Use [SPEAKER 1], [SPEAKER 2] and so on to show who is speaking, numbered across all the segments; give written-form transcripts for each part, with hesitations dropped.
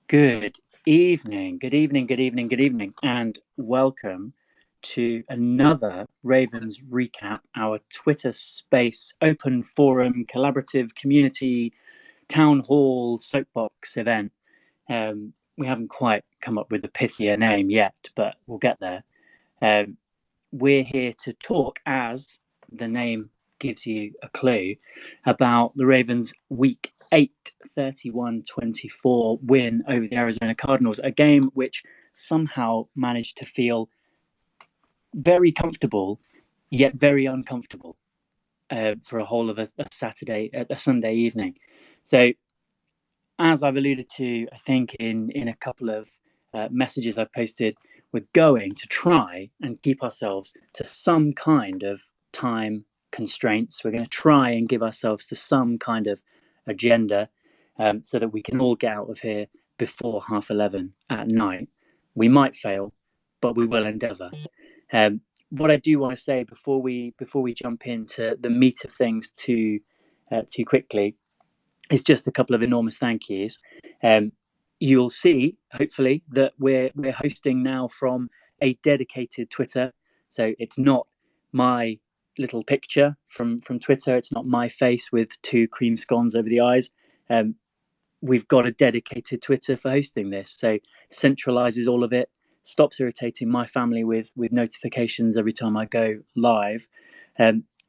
[SPEAKER 1] Good good evening, and welcome to another Ravens recap, our Twitter space, open forum, collaborative community, town hall, soapbox event. We haven't quite come up with a pithier name yet, but we'll get there. Um, we're here to talk, as the name gives you a clue, about the Ravens' Week 8 31-24 win over the Arizona Cardinals, a game which somehow managed to feel very comfortable, yet very uncomfortable for a whole of a Sunday evening. So, as I've alluded to, I think in a couple of messages I've posted, we're going to try and keep ourselves to some kind of time constraints. We're going to try and give ourselves to some kind of agenda so that we can all get out of here before 11:30 at night. We might fail, but we will endeavour. What I do want to say before we jump into the meat of things too quickly is just a couple of enormous thank yous. You'll see, hopefully, that we're hosting now from a dedicated Twitter. So it's not my little picture from Twitter. It's not my face with two cream scones over the eyes. We've got a dedicated Twitter for hosting this. So centralizes all of it, stops irritating my family with notifications every time I go live,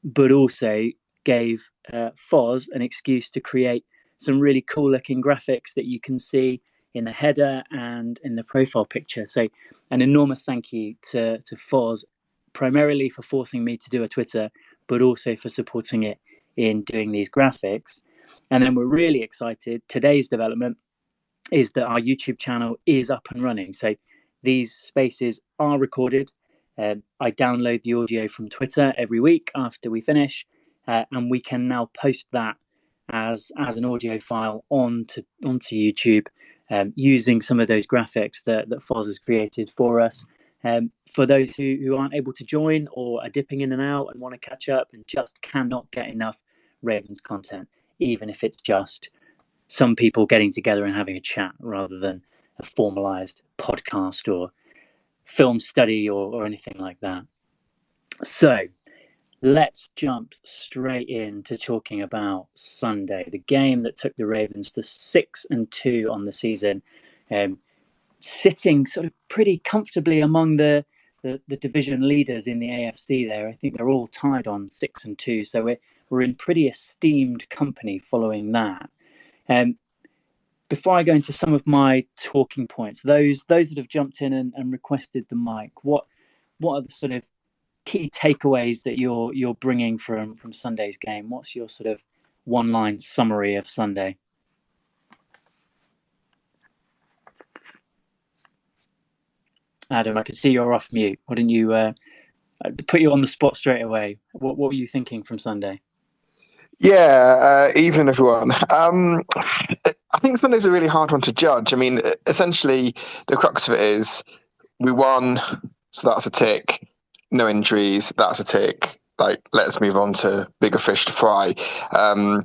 [SPEAKER 1] but also gave Foz an excuse to create some really cool looking graphics that you can see in the header and in the profile picture. So an enormous thank you to Foz, primarily for forcing me to do a Twitter, but also for supporting it in doing these graphics. And then we're really excited. Today's development is that our YouTube channel is up and running. So these spaces are recorded. I download the audio from Twitter every week after we finish, and we can now post that as an audio file onto YouTube, using some of those graphics that Foz has created for us. For those who aren't able to join or are dipping in and out and want to catch up and just cannot get enough Ravens content, even if it's just some people getting together and having a chat rather than a formalized podcast or film study or anything like that. So let's jump straight into talking about Sunday, the game that took the Ravens to 6-2 on the season, sitting sort of pretty comfortably among the division leaders in the AFC there. I think they're all tied on 6-2, so we're in pretty esteemed company following that. Before I go into some of my talking points, those that have jumped in and requested the mic, what are the sort of key takeaways that you're bringing from Sunday's game? What's your sort of one-line summary of Sunday? Adam, I can see you're off mute. Why didn't you put you on the spot straight away? What were you thinking from Sunday?
[SPEAKER 2] Yeah, evening everyone. I think Sunday's a really hard one to judge. I mean, essentially, the crux of it is we won, so that's a tick. No injuries, that's a tick. Like, let's move on to bigger fish to fry. I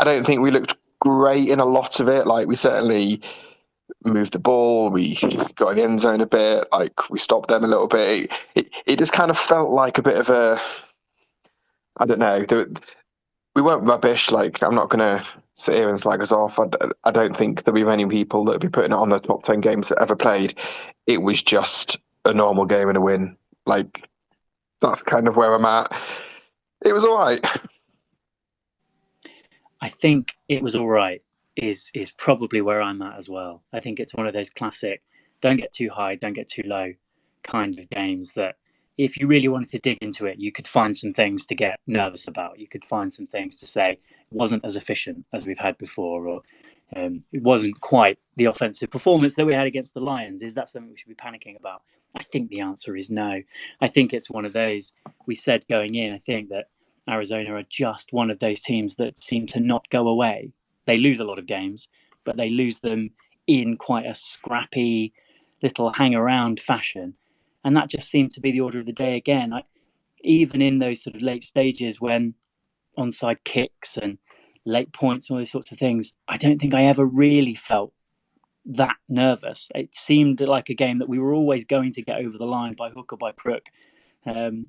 [SPEAKER 2] don't think we looked great in a lot of it. Like, we certainly moved the ball, we got in the end zone a bit, like we stopped them a little bit. It just kind of felt like a bit of a, I don't know, we weren't rubbish. Like, I'm not going to sit here and slag us off. I don't think there'll be many people that will be putting it on the top 10 games that ever played. It was just a normal game and a win. Like, that's kind of where I'm at. It was all right.
[SPEAKER 1] I think it was all right is probably where I'm at as well. I think it's one of those classic, don't get too high, don't get too low kind of games that if you really wanted to dig into it, you could find some things to get nervous about. You could find some things to say it wasn't as efficient as we've had before, or it wasn't quite the offensive performance that we had against the Lions. Is that something we should be panicking about? I think the answer is no. I think it's one of those, we said going in, I think that Arizona are just one of those teams that seem to not go away. They lose a lot of games, but they lose them in quite a scrappy little hang around fashion. And that just seemed to be the order of the day again. Even in those sort of late stages when onside kicks and late points and all those sorts of things, I don't think I ever really felt that nervous. It seemed like a game that we were always going to get over the line by hook or by crook, and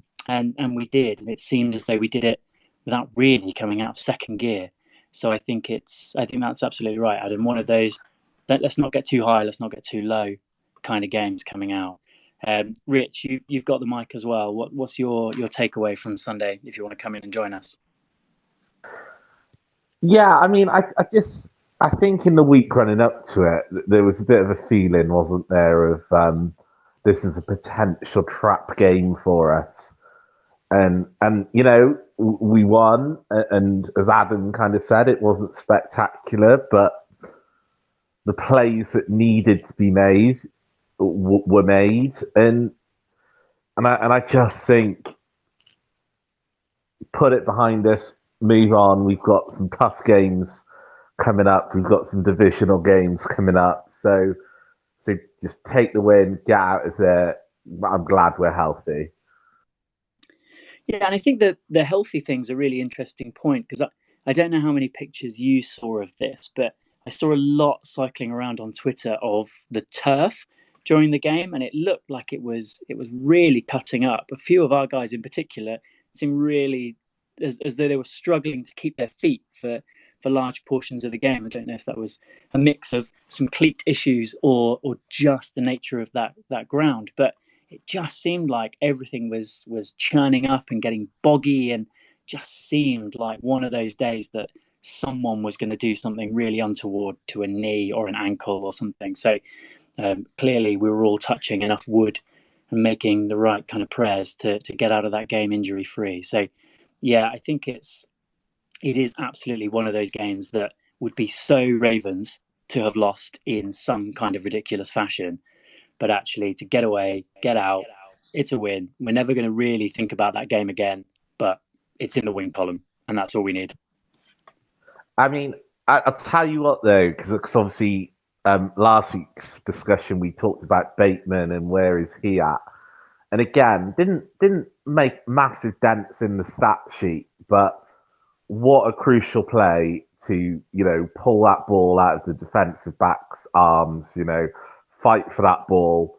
[SPEAKER 1] we did. And it seemed as though we did it without really coming out of second gear. So I think that's absolutely right, Adam. One of those, let's not get too high, let's not get too low, kind of games coming out. Rich, you've got the mic as well. What's your takeaway from Sunday? If you want to come in and join us.
[SPEAKER 3] Yeah, I mean, I think in the week running up to it, there was a bit of a feeling, wasn't there, of this is a potential trap game for us, and we won, and as Adam kind of said, it wasn't spectacular, but the plays that needed to be made were made, and I just think put it behind us, move on. We've got some tough games coming up. We've got some divisional games coming up. So just take the win, get out of there. I'm glad we're healthy.
[SPEAKER 1] Yeah, and I think that the healthy thing's a really interesting point because I don't know how many pictures you saw of this, but I saw a lot cycling around on Twitter of the turf during the game, and it looked like it was really cutting up. A few of our guys in particular seemed really as though they were struggling to keep their feet for large portions of the game. I don't know if that was a mix of some cleat issues or just the nature of that ground, but it just seemed like everything was churning up and getting boggy, and just seemed like one of those days that someone was going to do something really untoward to a knee or an ankle or something. So clearly we were all touching enough wood and making the right kind of prayers to get out of that game injury free. So yeah, I think it is absolutely one of those games that would be so Ravens to have lost in some kind of ridiculous fashion, but actually to get away, get out, it's a win. We're never going to really think about that game again, but it's in the win column, and that's all we need.
[SPEAKER 3] I mean, I'll tell you what though, because obviously last week's discussion we talked about Bateman and where is he at, and again didn't make massive dents in the stat sheet, but what a crucial play to pull that ball out of the defensive back's arms, fight for that ball,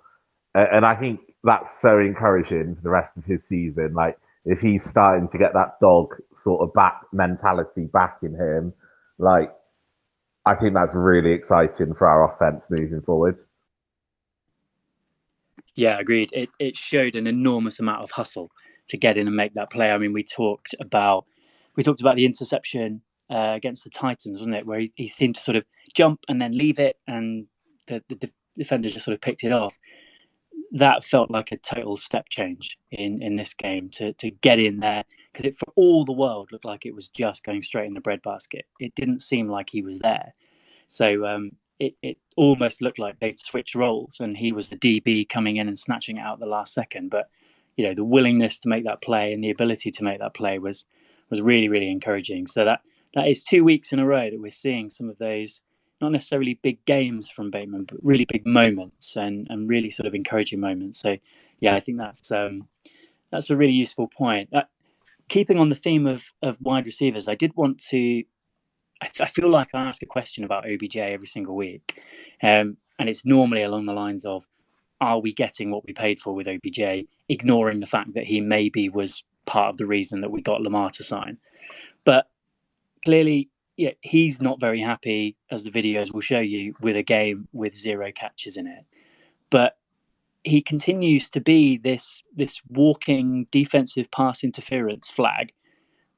[SPEAKER 3] and I think that's so encouraging for the rest of his season. Like if he's starting to get that dog sort of back mentality back in him, like I think that's really exciting for our offense moving forward.
[SPEAKER 1] Yeah, agreed. It showed an enormous amount of hustle to get in and make that play. I mean, we talked about the interception against the Titans, wasn't it? Where he seemed to sort of jump and then leave it, and the defender just sort of picked it off. That felt like a total step change in this game to get in there, because it for all the world looked like it was just going straight in the breadbasket. It didn't seem like he was there. So it almost looked like they'd switched roles and he was the DB coming in and snatching it out at the last second. But the willingness to make that play and the ability to make that play was really, really encouraging. So that is 2 weeks in a row that we're seeing some of those not necessarily big games from Bateman, but really big moments and really sort of encouraging moments. So yeah, I think that's a really useful point. Keeping on the theme of wide receivers, I did want to. I feel like I ask a question about OBJ every single week, and it's normally along the lines of, "Are we getting what we paid for with OBJ?" Ignoring the fact that he maybe was part of the reason that we got Lamar to sign, but clearly, yeah, he's not very happy, as the videos will show you, with a game with 0 catches in it. But he continues to be this walking defensive pass interference flag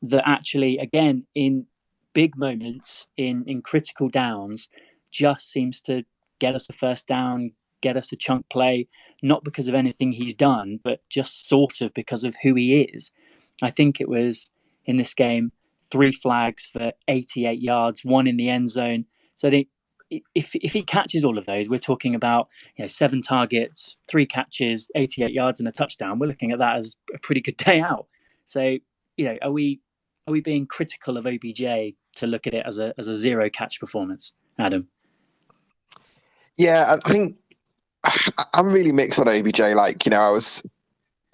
[SPEAKER 1] that actually, again, in big moments, in critical downs, just seems to get us a first down, get us a chunk play, not because of anything he's done, but just sort of because of who he is. I think it was in this game 3 flags for 88 yards, 1 in the end zone. So I think if he catches all of those, we're talking about 7 targets, 3 catches, 88 yards, and a touchdown. We're looking at that as a pretty good day out. So are we being critical of OBJ to look at it as a 0 catch performance, Adam?
[SPEAKER 2] Yeah, I think I'm really mixed on OBJ. Like, I was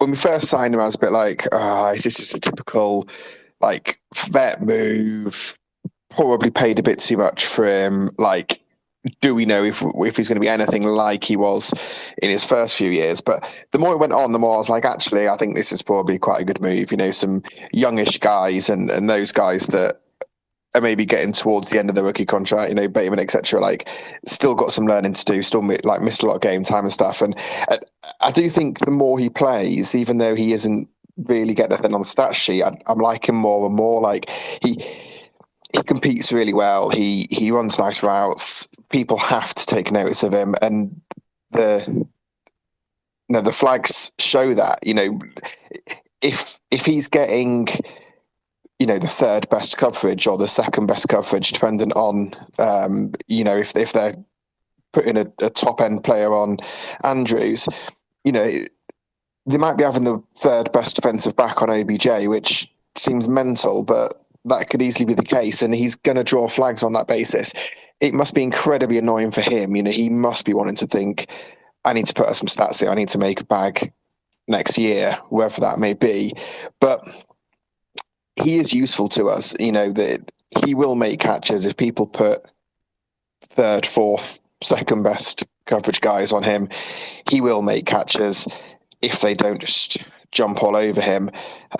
[SPEAKER 2] when we first signed him, I was a bit like, is this just a typical vet move? Probably paid a bit too much for him. Like, do we know if he's going to be anything like he was in his first few years? But the more it went on, the more I was like, actually, I think this is probably quite a good move. Some youngish guys and those guys that are maybe getting towards the end of the rookie contract, Bateman, etc. Like, still got some learning to do, still like missed a lot of game time and stuff. And I do think the more he plays, even though he isn't really getting anything on the stat sheet, I'm liking more and more. Like he competes really well. He runs nice routes. People have to take notice of him, and the flags show that. If he's getting the third best coverage or the second best coverage, dependent on if they're putting a top end player on Andrews, they might be having the third best defensive back on OBJ, which seems mental, but that could easily be the case, and he's going to draw flags on that basis. It must be incredibly annoying for him. He must be wanting to think, I need to put some stats here. I need to make a bag next year, wherever that may be. But he is useful to us. That he will make catches if people put third, fourth, second best coverage guys on him. He will make catches if they don't just jump all over him.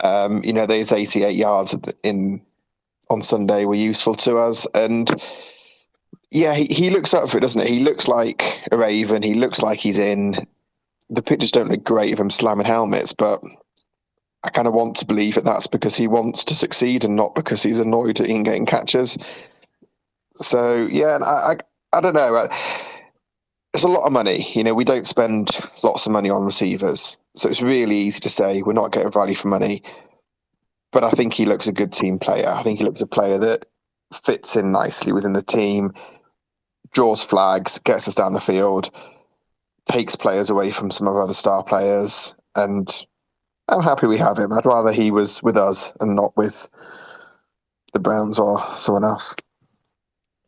[SPEAKER 2] Those 88 yards on Sunday were useful to us. And yeah, he looks up for it, doesn't he? He looks like a Raven. He looks like he's in. The pictures don't look great of him slamming helmets, but I kind of want to believe that that's because he wants to succeed and not because he's annoyed at getting catches. So yeah, and I don't know. It's a lot of money. We don't spend lots of money on receivers, so it's really easy to say we're not getting value for money. But I think he looks a good team player. I think he looks a player that fits in nicely within the team, draws flags, gets us down the field, takes players away from some of our other star players, and I'm happy we have him. I'd rather he was with us and not with the Browns or someone else.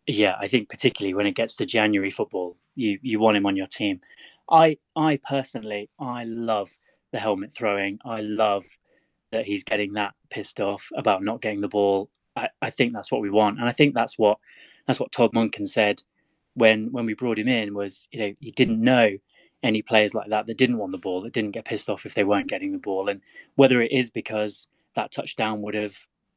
[SPEAKER 1] Yeah, I think particularly when it gets to January football, you want him on your team. I personally, I love the helmet throwing. I love that he's getting that pissed off about not getting the ball. I think that's what we want, and I think that's what Todd Monken said when we brought him in, was he didn't know any players like that didn't want the ball, that didn't get pissed off if they weren't getting the ball, and whether it is because that touchdown would have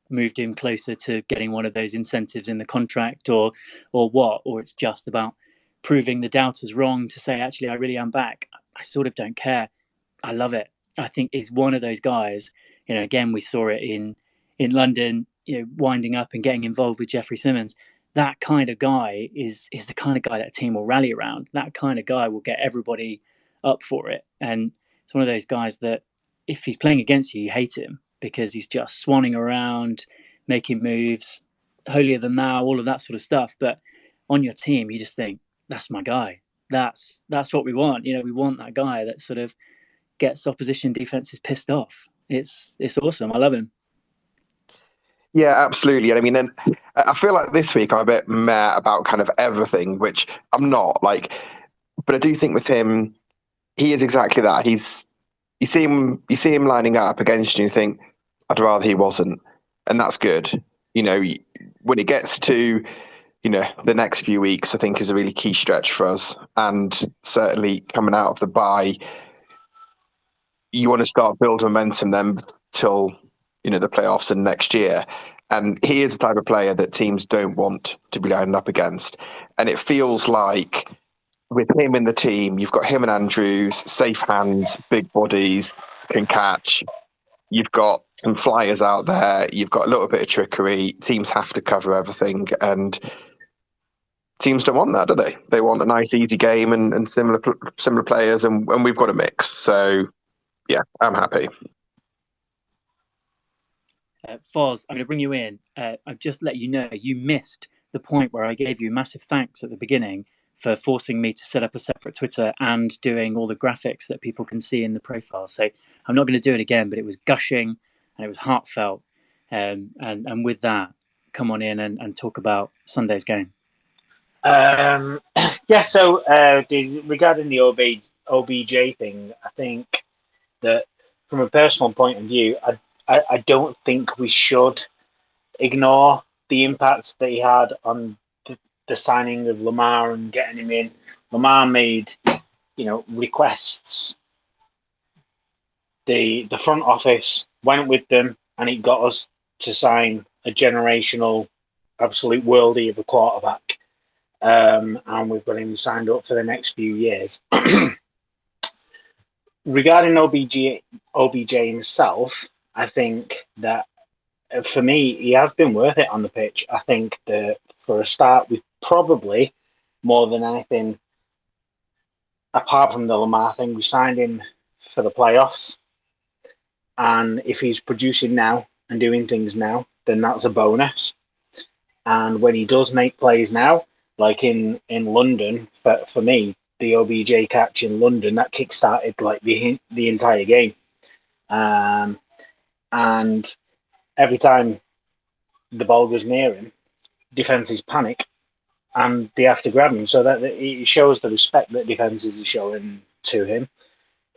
[SPEAKER 1] moved him closer to getting one of those incentives in the contract, or what, or it's just about proving the doubters wrong to say, actually, I really am back. I sort of don't care. I love it. I think he's one of those guys. Again, we saw it in London, winding up and getting involved with Jeffrey Simmons. That kind of guy is the kind of guy that a team will rally around. That kind of guy will get everybody up for it. And it's one of those guys that if he's playing against you, you hate him because he's just swanning around, making moves, holier than thou, all of that sort of stuff. But on your team, you just think, that's my guy. That's what we want. We want that guy that sort of gets opposition defenses pissed off. It's awesome. I love him.
[SPEAKER 2] Yeah, absolutely. And I mean, and I feel like this week I'm a bit meh about kind of everything, which I'm not. But I do think with him, he is exactly that. You see him lining up against you, and you think, I'd rather he wasn't, and that's good. When it gets to the next few weeks, I think is a really key stretch for us, and certainly coming out of the bye, you want to start building momentum then till the playoffs and next year. And he is the type of player that teams don't want to be lining up against. And it feels like with him in the team, you've got him and Andrews, safe hands, big bodies, can catch. You've got some flyers out there. You've got a little bit of trickery. Teams have to cover everything. And teams don't want that, do they? They want a nice, easy game and similar players. And we've got a mix. So, yeah, I'm happy.
[SPEAKER 1] Foz, I'm going to bring you in. I've just let you know you missed the point where I gave you massive thanks at the beginning for forcing me to set up a separate Twitter and doing all the graphics that people can see in the profile. So I'm not going to do it again, but it was gushing and it was heartfelt. And with that, come on in and talk about Sunday's game.
[SPEAKER 4] Yeah, so regarding the OBJ thing, I think that from a personal point of view, I don't think we should ignore the impact that he had on the signing of Lamar and getting him in. Lamar made, requests. The front office went with them, and it got us to sign a generational, absolute worldie of a quarterback. And we've got him signed up for the next few years. Regarding OBJ himself, I think that for me, he has been worth it on the pitch. I think that for a start, we probably, more than anything, apart from the Lamar thing, we signed him for the playoffs. And if he's producing now and doing things now, then that's a bonus. And when he does make plays now, like in London, for me, the OBJ catch in London, that kick-started like the entire game. And every time the ball goes near him, defenses panic and they have to grab him. So that it shows the respect that defenses are showing to him.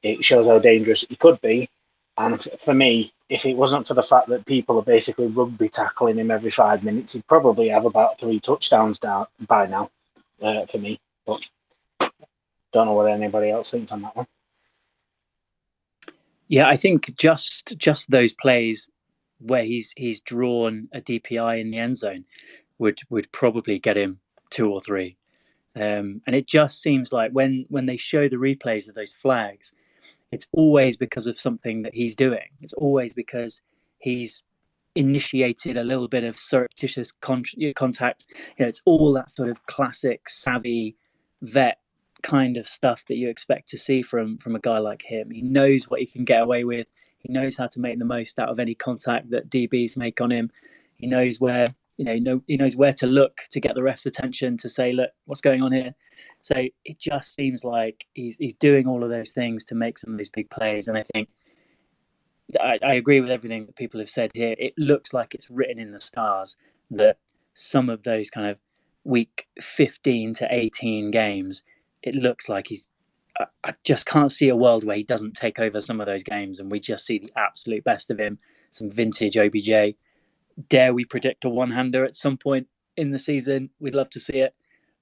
[SPEAKER 4] It shows how dangerous he could be. And for me, if it wasn't for the fact that people are basically rugby tackling him every 5 minutes, he'd probably have about 3 touchdowns down by now for me. But don't know what anybody else thinks on that one.
[SPEAKER 1] Yeah, I think just those plays where he's drawn a DPI in the end zone would probably get him 2 or 3. And it just seems like when they show the replays of those flags, it's always because of something that he's doing. It's always because he's initiated a little bit of surreptitious contact. It's all that sort of classic savvy vet kind of stuff that you expect to see from a guy like him. He knows what he can get away with. He knows how to make the most out of any contact that DBs make on him. He knows where he knows where to look to get the ref's attention to say, look, what's going on here? So it just seems like he's doing all of those things to make some of these big plays. And I think I agree with everything that people have said here. It looks like it's written in the stars that some of those kind of week 15 to 18 games, it looks like I just can't see a world where he doesn't take over some of those games and we just see the absolute best of him, some vintage OBJ. Dare we predict a one-hander at some point in the season? We'd love to see it.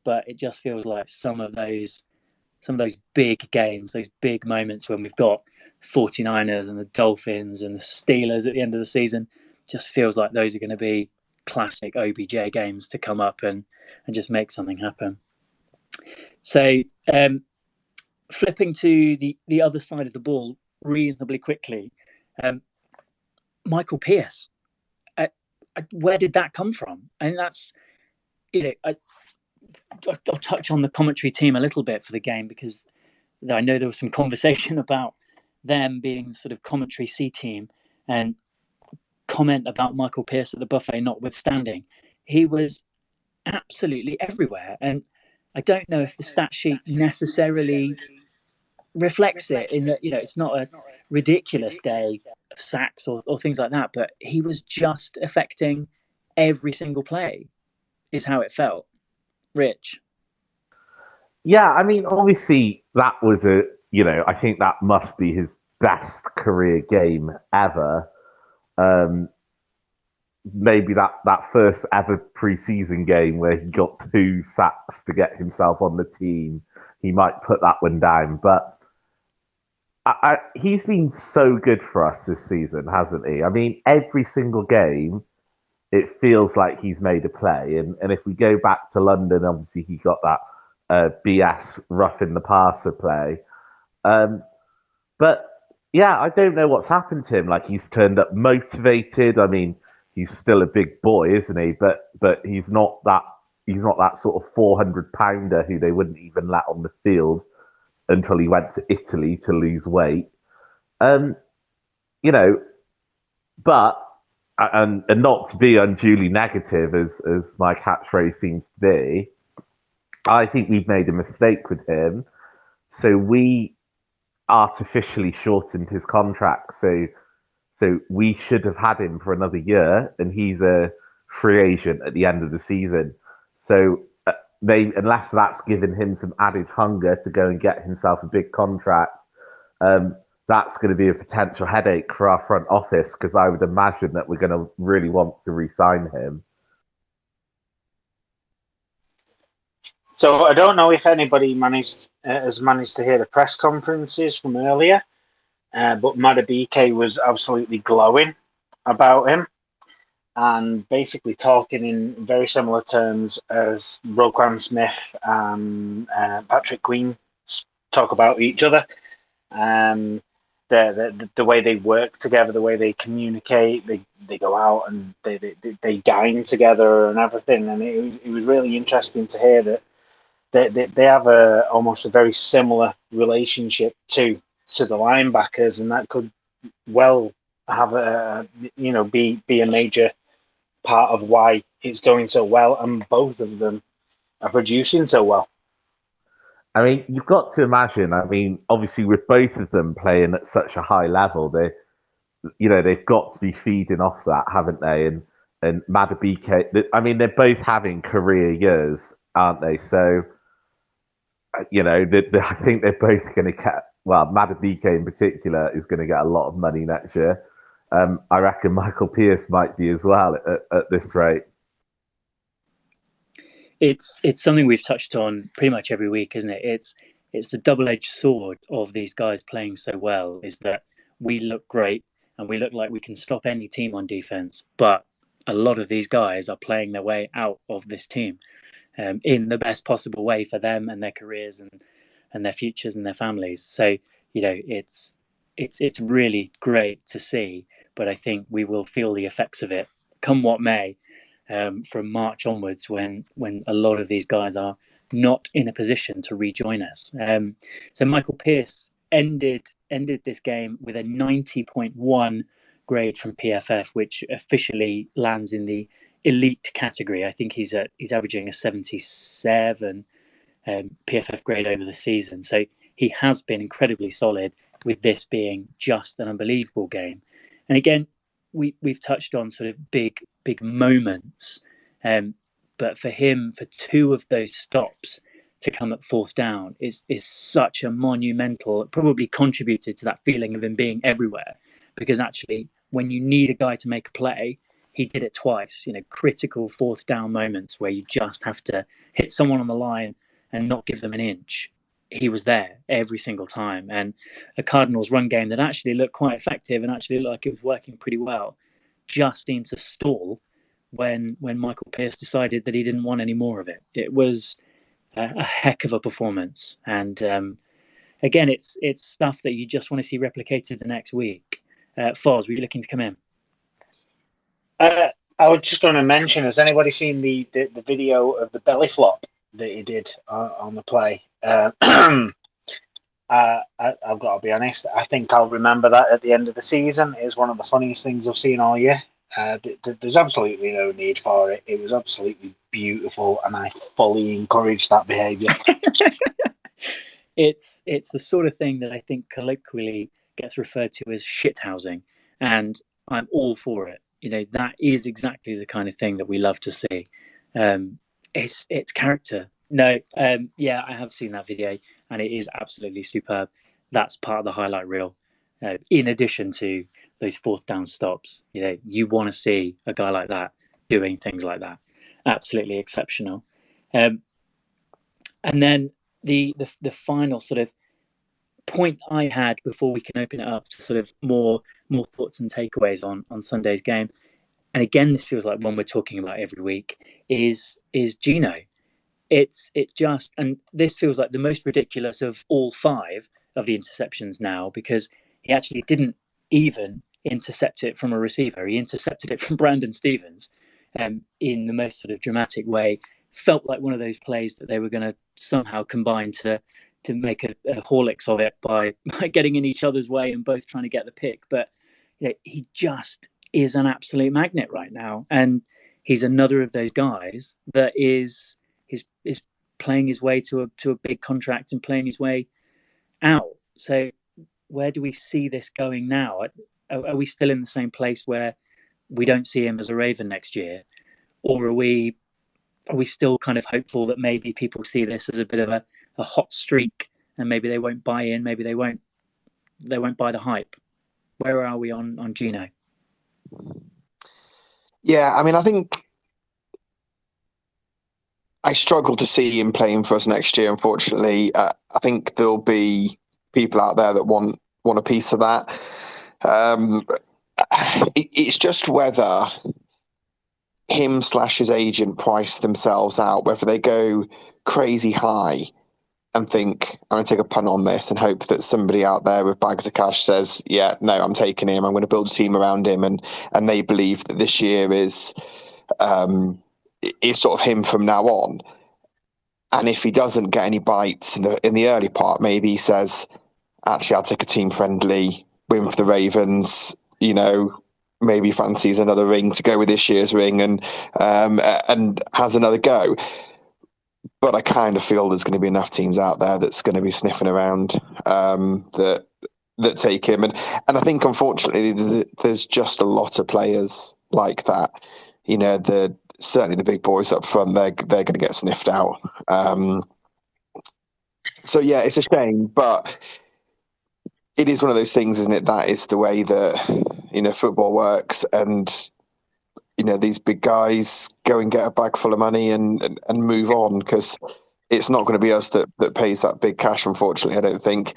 [SPEAKER 1] But it just feels like some of those big games, those big moments when we've got 49ers and the Dolphins and the Steelers at the end of the season, just feels like those are going to be classic OBJ games to come up and just make something happen. So flipping to the other side of the ball reasonably quickly, Michael Pierce, where did that come from? And that's, I'll touch on the commentary team a little bit for the game because I know there was some conversation about them being sort of commentary C team, and comment about Michael Pierce at the buffet notwithstanding, he was absolutely everywhere. And I don't know if the stat sheet necessarily reflects it in that, it's not a ridiculous day of sacks or things like that, but he was just affecting every single play is how it felt. Rich.
[SPEAKER 3] Yeah, I mean, obviously that was I think that must be his best career game ever. Maybe that first ever preseason game where he got 2 sacks to get himself on the team, he might put that one down. But he's been so good for us this season, hasn't he? I mean, every single game, it feels like he's made a play. And if we go back to London, obviously he got that BS roughing the passer play. But yeah, I don't know what's happened to him. Like, he's turned up motivated. I mean, he's still a big boy, isn't he? But he's not that sort of 400-pounder who they wouldn't even let on the field until he went to Italy to lose weight. But and not to be unduly negative as my catchphrase seems to be, I think we've made a mistake with him. So we artificially shortened his contract. So we should have had him for another year, and he's a free agent at the end of the season. So unless that's given him some added hunger to go and get himself a big contract, that's going to be a potential headache for our front office, because I would imagine that we're going to really want to re-sign him.
[SPEAKER 4] So I don't know if anybody has managed to hear the press conferences from earlier, but Madubuike was absolutely glowing about him and basically talking in very similar terms as Roquan Smith and Patrick Queen talk about each other. Um, the way they work together, the way they communicate, they go out and they dine together and everything. And it was really interesting to hear that they have almost a very similar relationship to the linebackers, and that could well have be a major part of why it's going so well, and both of them are producing so well.
[SPEAKER 3] I mean, you've got to imagine. I mean, obviously, with both of them playing at such a high level, they've got to be feeding off that, haven't they? And Madubuike, I mean, they're both having career years, aren't they? So, I think they're both going to get. Well, Madubuike in particular is going to get a lot of money next year. I reckon Michael Pierce might be as well at this rate.
[SPEAKER 1] It's something we've touched on pretty much every week, isn't it? It's the double-edged sword of these guys playing so well, is that we look great and we look like we can stop any team on defense, but a lot of these guys are playing their way out of this team in the best possible way for them and their careers and their futures and their families. So it's really great to see, but I think we will feel the effects of it come what may from March onwards, when a lot of these guys are not in a position to rejoin us. So Michael Pierce ended this game with a 90.1 grade from PFF, which officially lands in the elite category. I think he's averaging a 77 PFF grade over the season. So he has been incredibly solid, with this being just an unbelievable game. And again, we've touched on sort of big moments, but for him, for two of those stops to come at fourth down is such a monumental. It probably contributed to that feeling of him being everywhere, because actually, when you need a guy to make a play, he did it twice. Critical fourth down moments where you just have to hit someone on the line and not give them an inch. He was there every single time. And a Cardinals run game that actually looked quite effective and actually looked like it was working pretty well just seemed to stall when Michael Pierce decided that he didn't want any more of it. It was a heck of a performance. And again, it's stuff that you just want to see replicated the next week. Foz, were you looking to come in?
[SPEAKER 4] I was just going to mention, has anybody seen the video of the belly flop that he did on the play? I've got to be honest, I think I'll remember that at the end of the season. It's one of the funniest things I've seen all year. There's absolutely no need for it. It was absolutely beautiful, and I fully encourage that behaviour.
[SPEAKER 1] It's the sort of thing that I think colloquially gets referred to as shithousing, and I'm all for it. That is exactly the kind of thing that we love to see. It's character. No, yeah, I have seen that video, and it is absolutely superb. That's part of the highlight reel. In addition to those fourth down stops, you want to see a guy like that doing things like that. Absolutely exceptional. And then the final sort of point I had before we can open it up to sort of more thoughts and takeaways on Sunday's game, and again, this feels like one we're talking about every week, is Gino. It just, and this feels like the most ridiculous of all five of the interceptions now, because he actually didn't even intercept it from a receiver. He intercepted it from Brandon Stevens in the most sort of dramatic way. Felt like one of those plays that they were going to somehow combine to make a Horlicks of it by getting in each other's way and both trying to get the pick. But he just is an absolute magnet right now, and he's another of those guys that is playing his way to a big contract and playing his way out. So where do we see this going now? Are we still in the same place where we don't see him as a Raven next year, or are we still kind of hopeful that maybe people see this as a bit of a hot streak and maybe they won't buy in, maybe they won't buy the hype? Where are we on Gino?
[SPEAKER 2] Yeah, I mean, I think I struggle to see him playing for us next year. Unfortunately, I think there'll be people out there that want a piece of that. It's just whether him / his agent price themselves out, whether they go crazy high and think, I'm going to take a punt on this and hope that somebody out there with bags of cash says, yeah, no, I'm taking him. I'm going to build a team around him. And they believe that this year is sort of him from now on. And if he doesn't get any bites in the early part, maybe he says, actually, I'll take a team friendly win for the Ravens, maybe fancies another ring to go with this year's ring and has another go. But I kind of feel there's going to be enough teams out there that's going to be sniffing around that take him. And I think, unfortunately, there's just a lot of players like that. Certainly the big boys up front, they're going to get sniffed out. So, yeah, it's a shame, but it is one of those things, isn't it? That is the way that, football works. And, these big guys go and get a bag full of money and move on, because it's not going to be us that pays that big cash, unfortunately, I don't think.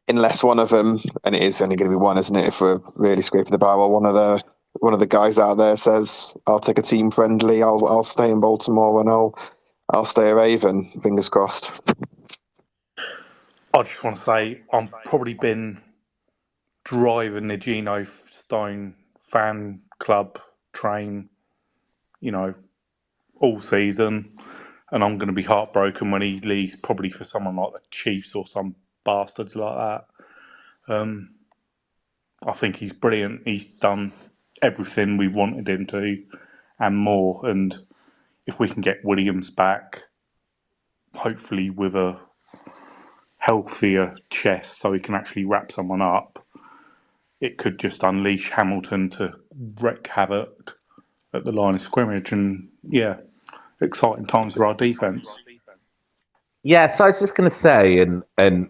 [SPEAKER 2] Unless one of them, and it is only going to be one, isn't it? If we're really scraping the barrel, one of the guys out there says, "I'll take a team friendly. I'll stay in Baltimore and I'll stay a Raven." Fingers crossed.
[SPEAKER 5] I just want to say I've probably been driving the Geno Stone fan club train, all season, and I'm going to be heartbroken when he leaves, probably for someone like the Chiefs or some bastards like that. I think he's brilliant. He's done everything we wanted him to and more. And if we can get Williams back, hopefully with a healthier chest so he can actually wrap someone up, it could just unleash Hamilton to wreak havoc at the line of scrimmage. And yeah, exciting times for our defence.
[SPEAKER 3] Yeah, so I was just going to say, and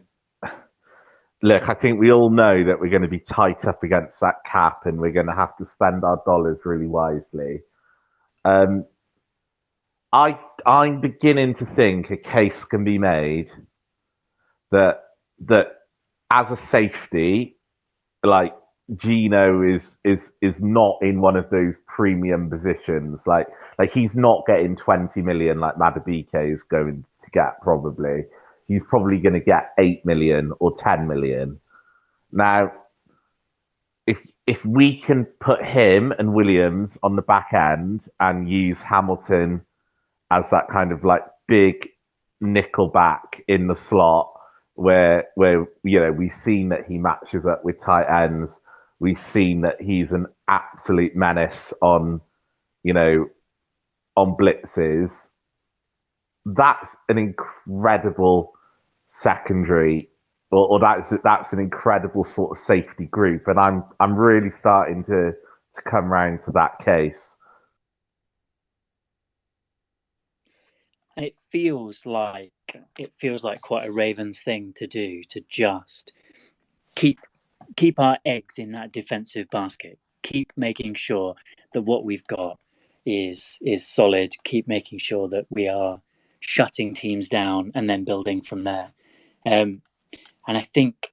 [SPEAKER 3] look, I think we all know that we're going to be tight up against that cap, and we're going to have to spend our dollars really wisely. I'm beginning to think a case can be made that as a safety, like Gino is not in one of those premium positions. Like he's not getting 20 million like Madubuike is going to get probably. He's probably going to get 8 million or 10 million. Now, if we can put him and Williams on the back end and use Hamilton as that kind of like big nickel back in the slot where we've seen that he matches up with tight ends. We've seen that he's an absolute menace on blitzes. That's an incredible secondary, or that's an incredible sort of safety group, and I'm really starting to come round to that case.
[SPEAKER 1] And it feels like quite a Ravens thing to do, to just keep our eggs in that defensive basket. Keep making sure that what we've got is solid. Keep making sure that we are shutting teams down and then building from there. And I think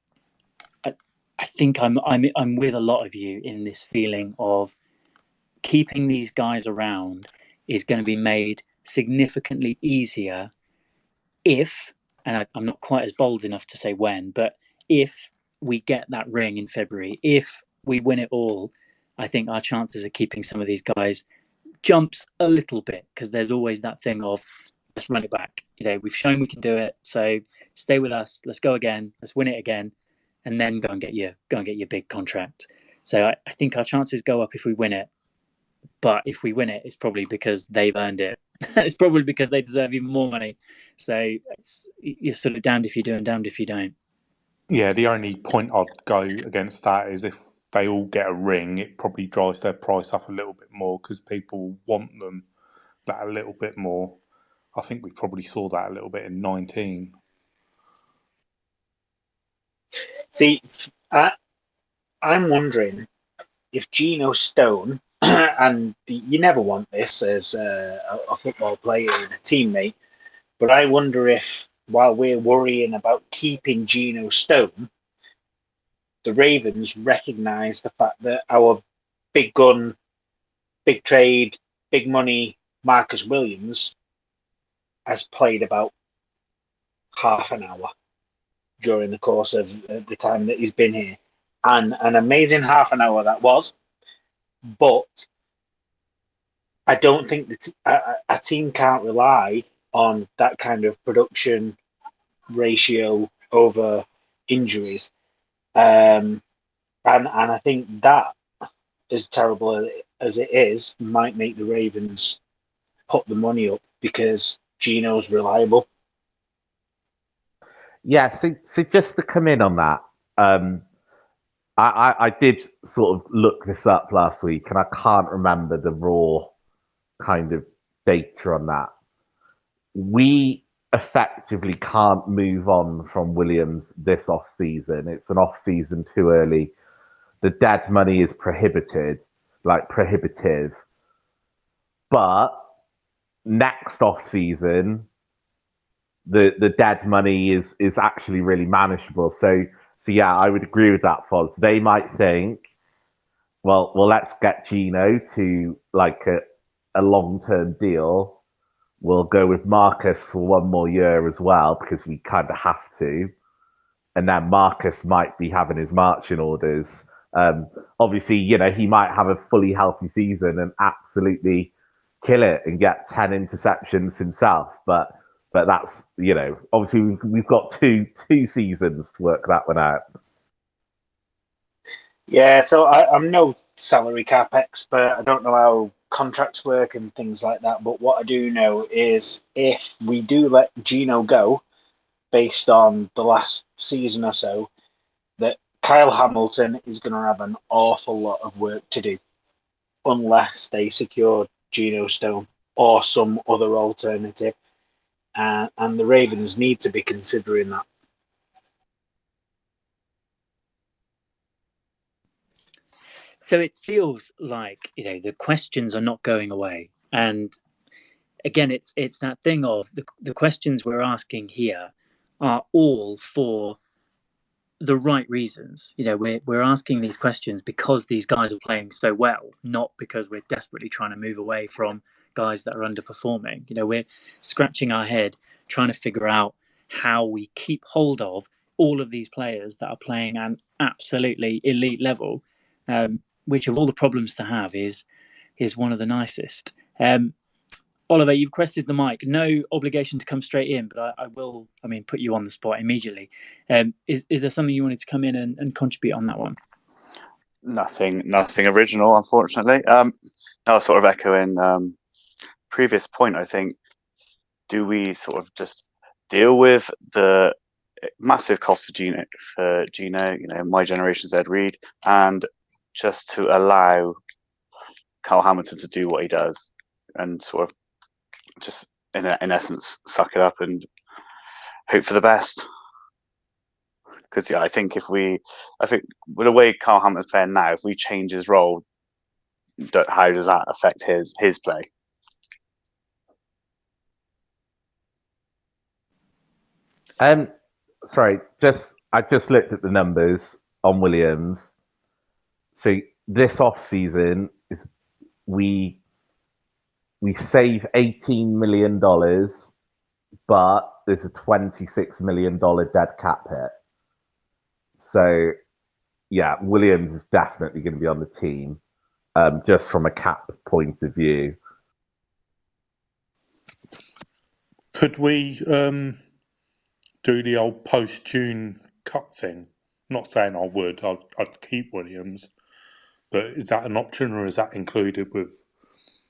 [SPEAKER 1] I'm with a lot of you in this feeling of keeping these guys around is going to be made significantly easier if, and I'm not quite as bold enough to say when, but if we get that ring in February, if we win it all, I think our chances of keeping some of these guys jumps a little bit, because there's always that thing of, let's run it back. We've shown we can do it, so stay with us. Let's go again. Let's win it again, and then go and get your big contract. So I think our chances go up if we win it. But if we win it, it's probably because they've earned it. It's probably because they deserve even more money. So you're sort of damned if you do and damned if you don't.
[SPEAKER 5] Yeah, the only point I'd go against that is if they all get a ring, it probably drives their price up a little bit more because people want them that a little bit more. I think we probably saw that a little bit in 19.
[SPEAKER 4] See, I'm wondering if Geno Stone and you never want this as a football player and a teammate. But I wonder if, while we're worrying about keeping Geno Stone, the Ravens recognise the fact that our big gun, big trade, big money Marcus Williams has played about half an hour during the course of the time that he's been here. And an amazing half an hour that was. But I don't think that a team can't rely on that kind of production ratio over injuries. And I think that, as terrible as it is, might make the Ravens put the money up because Geno's reliable.
[SPEAKER 3] Yeah, so just to come in on that, I did sort of look this up last week, and I can't remember the raw kind of data on that. We effectively can't move on from Williams this off season. It's an off season too early. The dead money is prohibitive. But next off season, the dead money is actually really manageable. So yeah, I would agree with that, Foz. They might think, well, let's get Geno to like a long term deal. We'll go with Marcus for one more year as well because we kind of have to. And then Marcus might be having his marching orders. Obviously, he might have a fully healthy season and absolutely kill it and get 10 interceptions himself. But that's, obviously we've got two seasons to work that one out.
[SPEAKER 4] Yeah, so I'm no salary cap expert. I don't know how contracts work and things like that. But what I do know is if we do let Geno go, based on the last season or so, that Kyle Hamilton is going to have an awful lot of work to do unless they secure Geno Stone or some other alternative. And the Ravens need to be considering that.
[SPEAKER 1] So it feels like the questions are not going away, and again, it's that thing of the questions we're asking here are all for the right reasons. We're asking these questions because these guys are playing so well, not because we're desperately trying to move away from guys that are underperforming. We're scratching our head trying to figure out how we keep hold of all of these players that are playing at an absolutely elite level, which of all the problems to have is one of the nicest. Oliver, you've requested the mic. No obligation to come straight in, but I will, put you on the spot immediately. Is there something you wanted to come in and contribute on that one?
[SPEAKER 6] Nothing original, unfortunately. No, sort of echoing previous point, I think, do we sort of just deal with the massive cost for Geno, my generation's Ed Reed, and just to allow Kyle Hamilton to do what he does and sort of just in essence suck it up and hope for the best? Because I think with the way Kyle Hamilton's playing now, if we change his role, how does that affect his play?
[SPEAKER 3] Sorry, I just looked at the numbers on Williams. So this off season is we save $18 million, but there's a $26 million dead cap hit. So yeah, Williams is definitely going to be on the team, just from a cap point of view.
[SPEAKER 5] Could we do the old post-June cut thing? Not saying I would. I'd keep Williams, but is that an option, or is that included with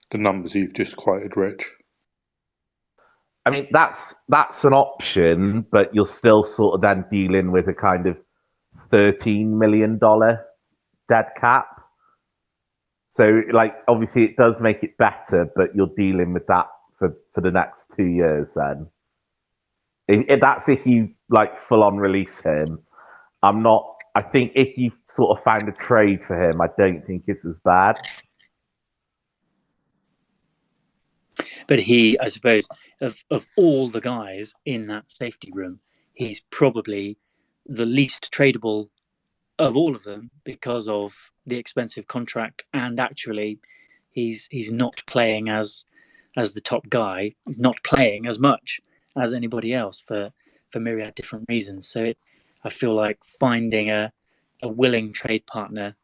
[SPEAKER 5] the numbers you've just quoted, Rich?
[SPEAKER 3] I mean, that's an option, but you're still sort of then dealing with a kind of $13 million dead cap. So, obviously, it does make it better, but you're dealing with that for the next 2 years. Then, if that's if you full on release him. I'm not. I think if you sort of found a trade for him, I don't think it's as bad.
[SPEAKER 1] But he, I suppose, of all the guys in that safety room, he's probably the least tradable of all of them because of the expensive contract, and actually he's not playing as the top guy. He's not playing as much as anybody else for myriad different reasons. So I feel like finding a willing trade partner.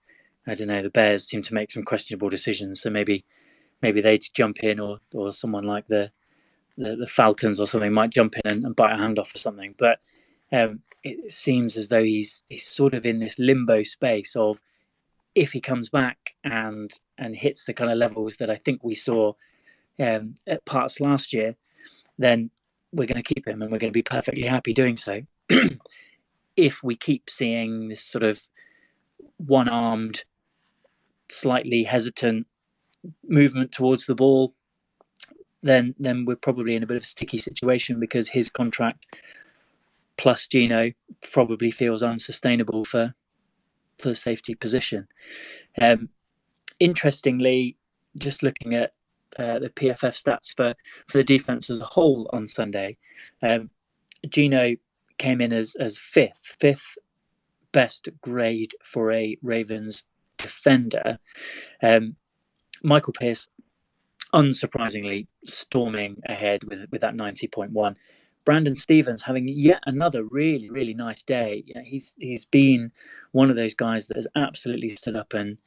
[SPEAKER 1] I don't know. The Bears seem to make some questionable decisions, so maybe they'd jump in, or someone like the Falcons or something might jump in and bite a hand off or something. But it seems as though he's sort of in this limbo space of, if he comes back and hits the kind of levels that I think we saw at parts last year, then we're going to keep him and we're going to be perfectly happy doing so. If we keep seeing this sort of one-armed, slightly hesitant movement towards the ball, then we're probably in a bit of a sticky situation, because his contract plus Gino probably feels unsustainable for the safety position. Interestingly, just looking at the PFF stats for the defense as a whole on Sunday, Gino came in as fifth best grade for a Ravens defender. Michael Pierce, unsurprisingly, storming ahead with that 90.1. Brandon Stevens having yet another really, really nice day. You know, he's been one of those guys that has absolutely stood up and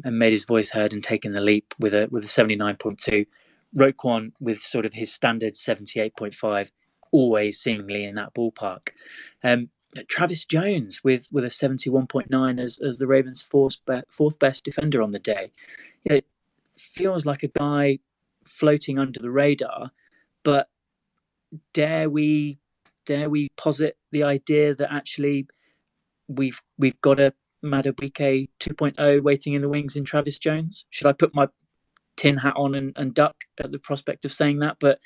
[SPEAKER 1] made his voice heard and taken the leap with a 79.2. Roquan with sort of his standard 78.5, always seemingly in that ballpark. Travis Jones with a 71.9 as the Ravens' fourth best defender on the day. You know, it feels like a guy floating under the radar, but dare we posit the idea that actually we've got a Madubuike 2.0 waiting in the wings in Travis Jones? Should I put my tin hat on and duck at the prospect of saying that? But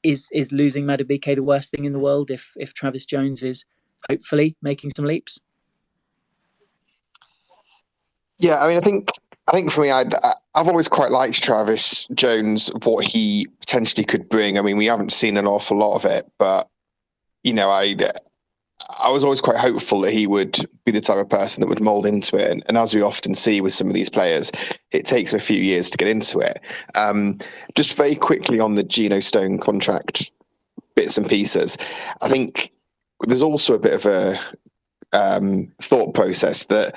[SPEAKER 1] is losing Madubuike the worst thing in the world if Travis Jones is hopefully making some leaps?
[SPEAKER 2] Yeah, I mean, I think for me, I've always quite liked Travis Jones, what he potentially could bring. I mean, we haven't seen an awful lot of it, but you know, I was always quite hopeful that he would be the type of person that would mold into it. And as we often see with some of these players, it takes them a few years to get into it. Just very quickly on the Geno Stone contract bits and pieces, I think there's also a bit of a thought process that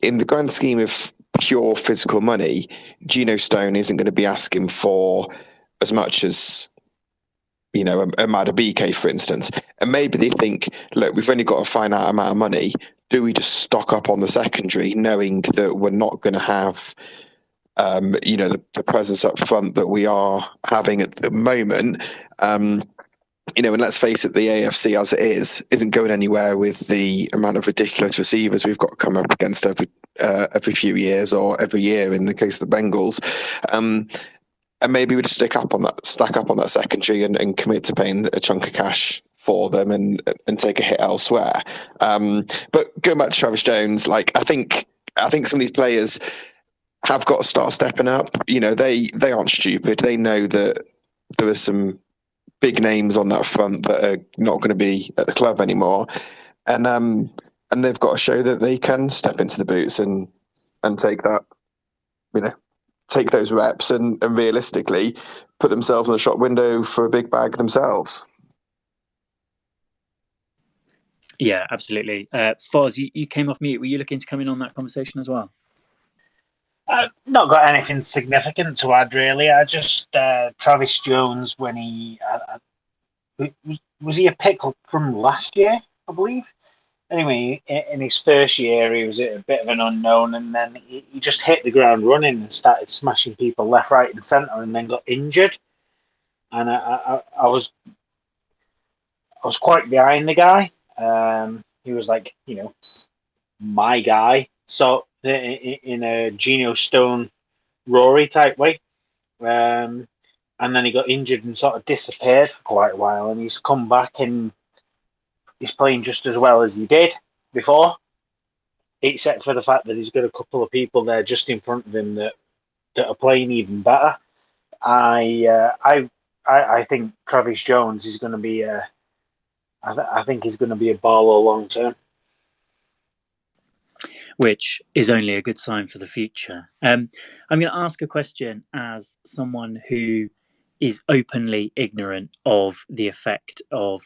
[SPEAKER 2] in the grand scheme of pure physical money, Geno Stone isn't going to be asking for as much as, you know, a Madubuike, for instance. And maybe they think, look, we've only got a finite amount of money. Do we just stock up on the secondary, knowing that we're not going to have, you know, the presence up front that we are having at the moment? You know, and let's face it, the AFC as it isn't going anywhere with the amount of ridiculous receivers we've got to come up against every few years, or every year in the case of the Bengals. And maybe we just stack up on that secondary and commit to paying a chunk of cash for them and take a hit elsewhere. But going back to Travis Jones, like I think some of these players have got to start stepping up. You know, they aren't stupid. They know that there are some big names on that front that are not going to be at the club anymore, and they've got to show that they can step into the boots and take that, you know, take those reps and realistically put themselves in the shop window for a big bag themselves.
[SPEAKER 1] Yeah, absolutely. Foz, you came off mute. Were you looking to come in on that conversation as well?
[SPEAKER 4] Not got anything significant to add, really. I just Travis Jones, when he was he a pick from last year, I believe. Anyway, in his first year, he was a bit of an unknown, and then he just hit the ground running and started smashing people left, right, and centre, and then got injured. And I was quite behind the guy. He was like, you know, my guy. So in a Geno Stone, Rory type way. And then he got injured and sort of disappeared for quite a while, and he's come back and he's playing just as well as he did before, except for the fact that he's got a couple of people there just in front of him that are playing even better. I think Travis Jones is going to be I think he's going to be a baller long term,
[SPEAKER 1] which is only a good sign for the future. I'm going to ask a question as someone who is openly ignorant of the effect of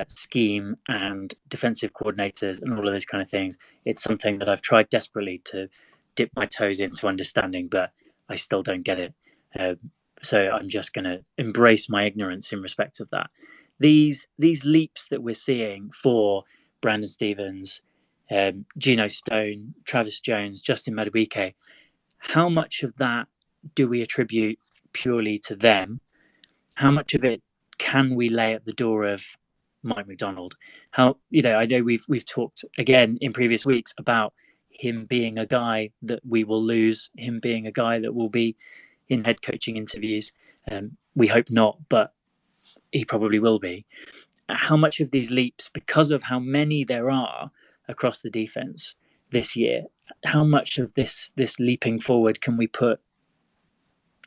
[SPEAKER 1] scheme and defensive coordinators and all of these kind of things. It's something that I've tried desperately to dip my toes into understanding, but I still don't get it. So I'm just going to embrace my ignorance in respect of that. These leaps that we're seeing for Brandon Stevens, Geno Stone, Travis Jones, Justin Madubuike, how much of that do we attribute purely to them? How much of it can we lay at the door of Mike McDonald? How, I know we've talked again in previous weeks about him being a guy that we will lose, him being a guy that will be in head coaching interviews. We hope not, but he probably will be. How much of these leaps, because of how many there are across the defense this year, how much of this leaping forward can we put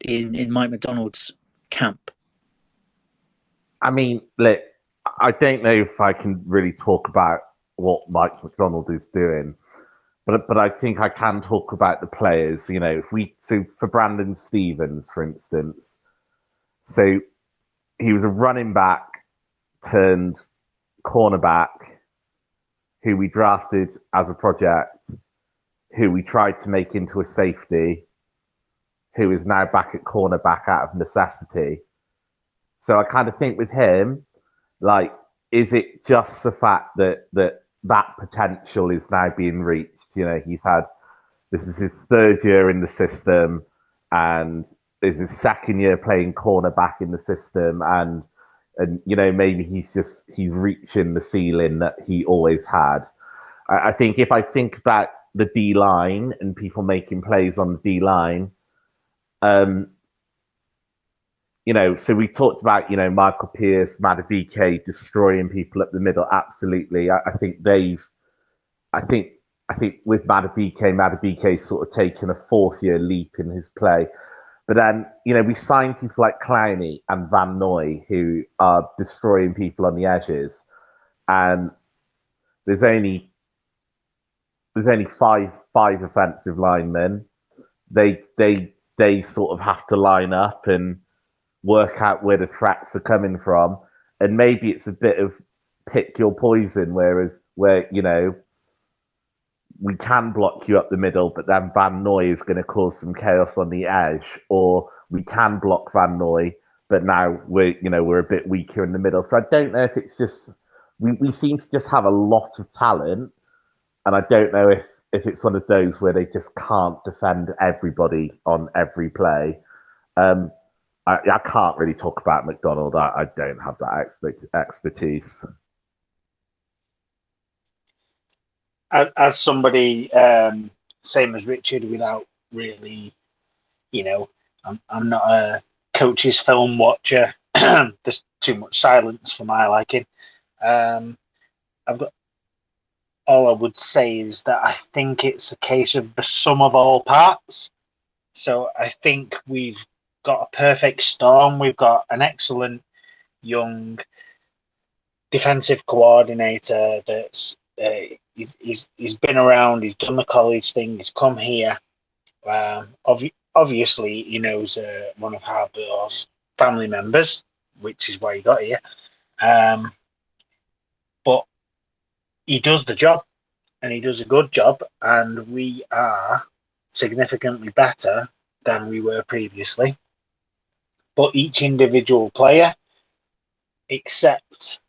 [SPEAKER 1] in Mike McDonald's camp?
[SPEAKER 3] I mean, look, I don't know if I can really talk about what Mike McDonald is doing, but I think I can talk about the players. So for Brandon Stevens, for instance, so he was a running back turned cornerback who we drafted as a project, who we tried to make into a safety, who is now back at cornerback out of necessity. So I kind of think with him, like, is it just the fact that potential is now being reached? This is his third year in the system, and this is his second year playing cornerback in the system, and maybe he's reaching the ceiling that he always had. I think if I think about the D line and people making plays on the D line, so we talked about, Michael Pierce, Madubuike destroying people up the middle. Absolutely. I think with Madubuike sort of taken a fourth year leap in his play. But then, we signed people like Clowney and Van Noy who are destroying people on the edges. And there's only five offensive linemen. They sort of have to line up and work out where the threats are coming from. And maybe it's a bit of pick your poison, where we can block you up the middle, but then Van Noy is going to cause some chaos on the edge, or we can block Van Noy, but now we're a bit weaker in the middle. So I don't know if it's just we seem to just have a lot of talent, and I don't know if it's one of those where they just can't defend everybody on every play. I can't really talk about McDonald. I don't have that expertise.
[SPEAKER 4] As somebody same as Richard, without really, I'm not a coach's film watcher. There's too much silence for my liking. I've got all I would say is that I think it's a case of the sum of all parts. So I think we've got a perfect storm. We've got an excellent young defensive coordinator that's he's been around, he's done the college thing, he's come here. Obviously, he knows one of Harbaugh's family members, which is why he got here. But he does the job, and he does a good job, and we are significantly better than we were previously. But each individual player, except,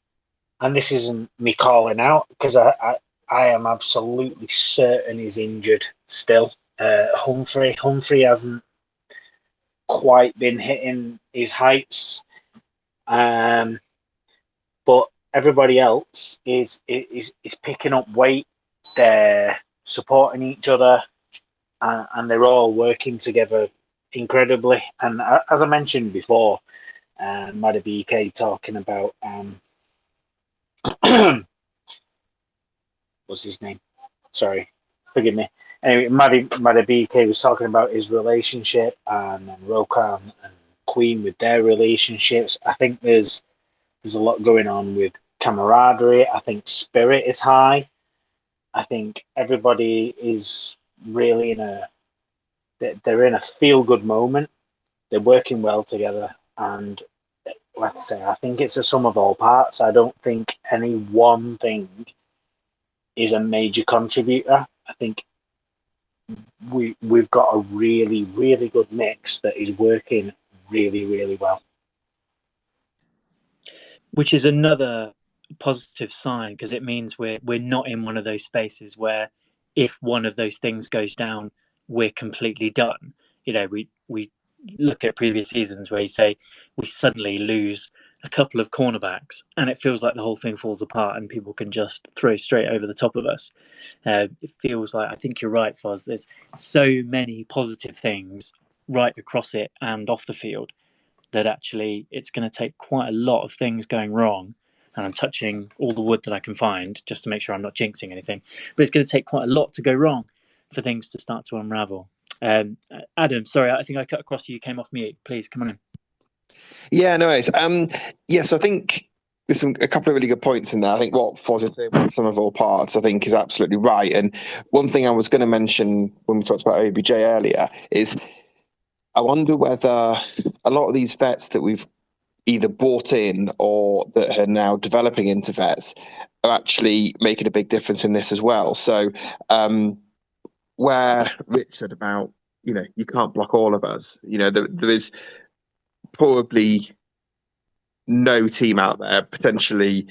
[SPEAKER 4] and this isn't me calling out, because I am absolutely certain he's injured still. Humphrey hasn't quite been hitting his heights, but everybody else is picking up weight. They're supporting each other, and they're all working together incredibly. And as I mentioned before, Madubuike talking about what's his name? Sorry, forgive me. Anyway, Madubuike was talking about his relationship, and Rokan and Queen with their relationships. I think there's a lot going on with camaraderie. I think spirit is high. I think everybody is really they're in a feel good moment. They're working well together, and like I say, I think it's a sum of all parts. I don't think any one thing is a major contributor. I think we've got a really, really good mix that is working really, really well.
[SPEAKER 1] Which is another positive sign, because it means we're not in one of those spaces where if one of those things goes down, we're completely done. You know, we look at previous seasons where you say we suddenly lose a couple of cornerbacks and it feels like the whole thing falls apart and people can just throw straight over the top of us. It feels like, I think you're right, Foz, there's so many positive things right across it and off the field that actually it's going to take quite a lot of things going wrong. And I'm touching all the wood that I can find just to make sure I'm not jinxing anything. But it's going to take quite a lot to go wrong for things to start to unravel. Adam, sorry, I think I cut across you. You came off mute. Please come on in.
[SPEAKER 2] Yeah, no worries. So I think there's a couple of really good points in there. I think what Foz is saying about some of all parts, I think, is absolutely right. And one thing I was going to mention when we talked about OBJ earlier is I wonder whether a lot of these vets that we've either bought in or that are now developing into vets are actually making a big difference in this as well. So where Rich said about, you can't block all of us, there is probably no team out there, potentially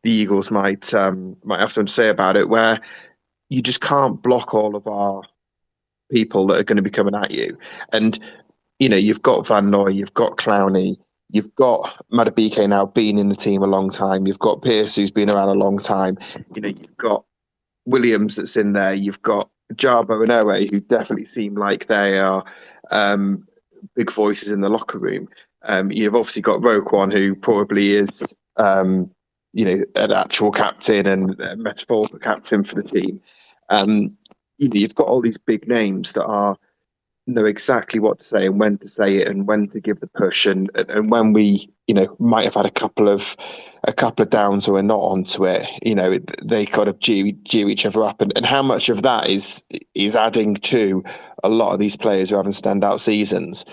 [SPEAKER 2] the Eagles might have something to say about it, where you just can't block all of our people that are going to be coming at you. And you've got Van Noy, you've got Clowney, you've got Madubuike now been in the team a long time, you've got Pierce who's been around a long time, you've got Williams that's in there, you've got Jarbo and Owe who definitely seem like they are big voices in the locker room. You've obviously got Roquan, who probably is, an actual captain and a metaphorical captain for the team. You've got all these big names that know exactly what to say and when to say it and when to give the push, and when we, might have had a couple of downs or we're not onto it. They kind of gear each other up, and how much of that is adding to a lot of these players who are having standout seasons.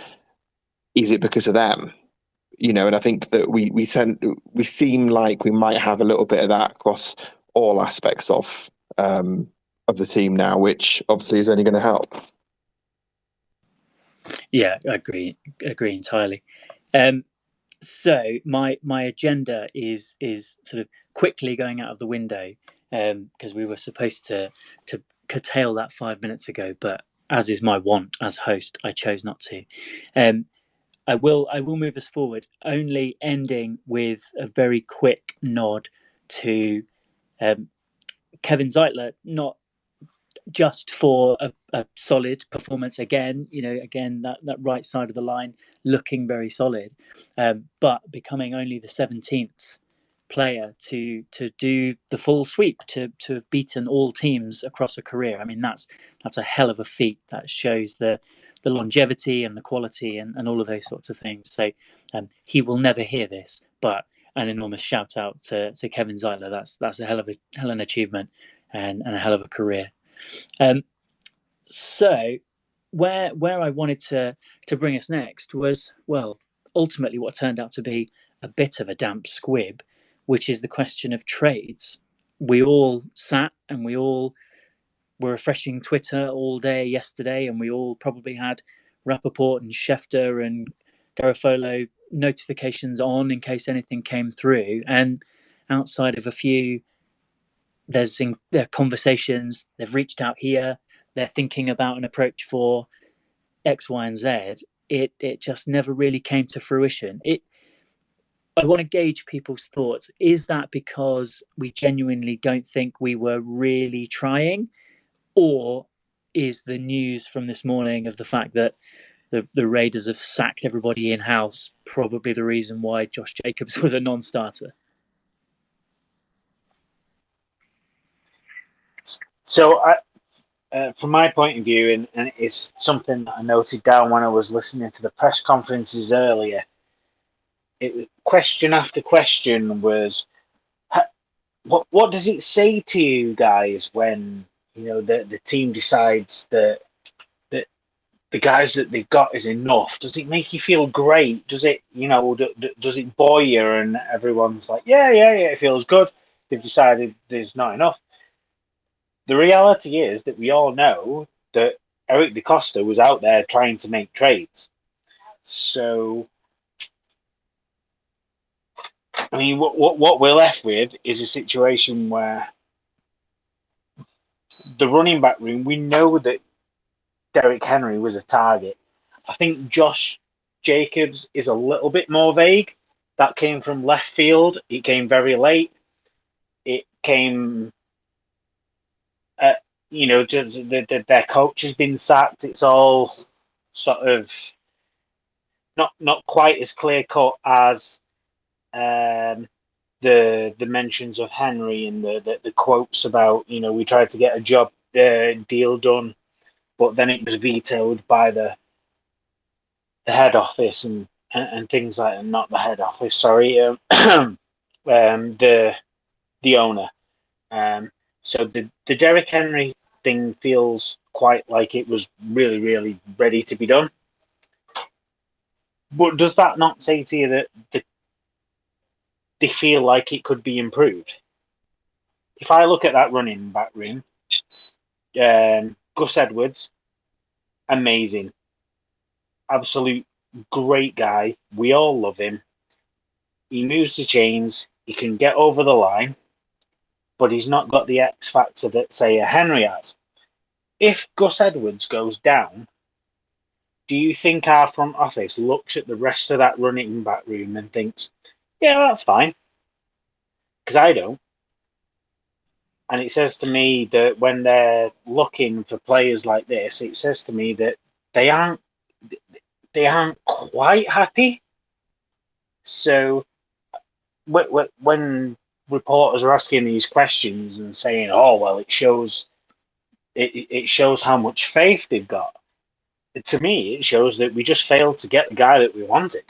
[SPEAKER 2] Is it because of them? And I think that we seem like we might have a little bit of that across all aspects of the team now, which obviously is only going to help.
[SPEAKER 1] Yeah, I agree entirely. So my agenda is sort of quickly going out of the window, because we were supposed to curtail that 5 minutes ago, but as is my wont as host, I chose not to. I will move us forward, only ending with a very quick nod to Kevin Zeitler, not just for a solid performance again, that right side of the line looking very solid, but becoming only the 17th player to do the full sweep, to have beaten all teams across a career. I mean, that's a hell of a feat. That shows the longevity and the quality and all of those sorts of things. So he will never hear this, but an enormous shout out to Kevin Zeitler. That's a hell of an achievement and a hell of a career. So where I wanted to bring us next was, well, ultimately what turned out to be a bit of a damp squib, which is the question of trades. We all sat and we all were refreshing Twitter all day yesterday, and we all probably had Rappaport and Schefter and Garofolo notifications on in case anything came through. And outside of a few, there are conversations, they've reached out here, they're thinking about an approach for X, Y, and Z. It just never really came to fruition. I want to gauge people's thoughts. Is that because we genuinely don't think we were really trying, or is the news from this morning of the fact that the Raiders have sacked everybody in-house probably the reason why Josh Jacobs was a non-starter?
[SPEAKER 4] So from my point of view, and it's something that I noted down when I was listening to the press conferences earlier. Question after question was, what does it say to you guys when the team decides that the guys that they've got is enough? Does it make you feel great? Does it does it buoy you and everyone's like, yeah, it feels good? They've decided there's not enough. The reality is that we all know that Eric DaCosta was out there trying to make trades. So, I mean, what we're left with is a situation where the running back room, we know that Derrick Henry was a target. I think Josh Jacobs is a little bit more vague. That came from left field. It came very late. It came, their coach has been sacked. It's all sort of not quite as clear cut as the mentions of Henry and the quotes about we tried to get a job deal done, but then it was vetoed by the head office and things like that. Not the head office, sorry, the owner. So the Derrick Henry thing feels quite like it was really, really ready to be done. But does that not say to you that they feel like it could be improved? If I look at that running back room, Gus Edwards, amazing. Absolute great guy. We all love him. He moves the chains. He can get over the line, but he's not got the X factor that, say, a Henry has. If Gus Edwards goes down, do you think our front office looks at the rest of that running back room and thinks, yeah, that's fine? Because I don't. And it says to me that when they're looking for players like this, it says to me that they aren't quite happy. So when reporters are asking these questions and saying, "Oh, well, it shows how much faith they've got," to me, it shows that we just failed to get the guy that we wanted.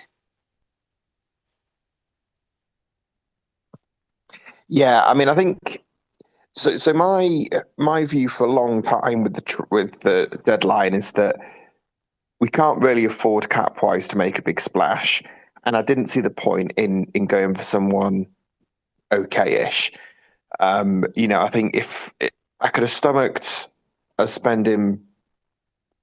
[SPEAKER 2] Yeah, I mean, I think so. So my view for a long time with the deadline is that we can't really afford cap wise to make a big splash, and I didn't see the point in going for someone okay-ish. I think if I could have stomached spending,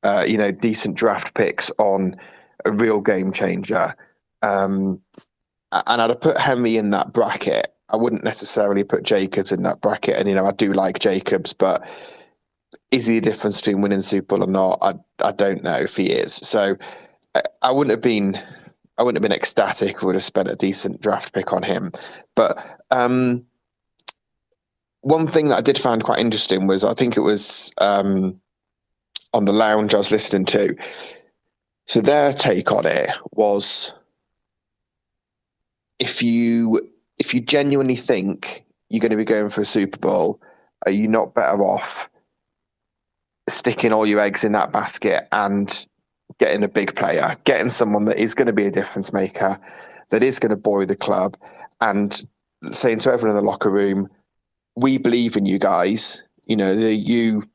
[SPEAKER 2] decent draft picks on a real game changer, and I'd have put Henry in that bracket. I wouldn't necessarily put Jacobs in that bracket, and I do like Jacobs, but is he a difference between winning Super Bowl or not? I don't know if he is. So I wouldn't have been ecstatic. Would have spent a decent draft pick on him, but one thing that I did find quite interesting was I think it was on the lounge I was listening to. So their take on it was, if you genuinely think you're going to be going for a Super Bowl, are you not better off sticking all your eggs in that basket and getting a big player, getting someone that is going to be a difference maker, that is going to buoy the club, and saying to everyone in the locker room, we believe in you guys, you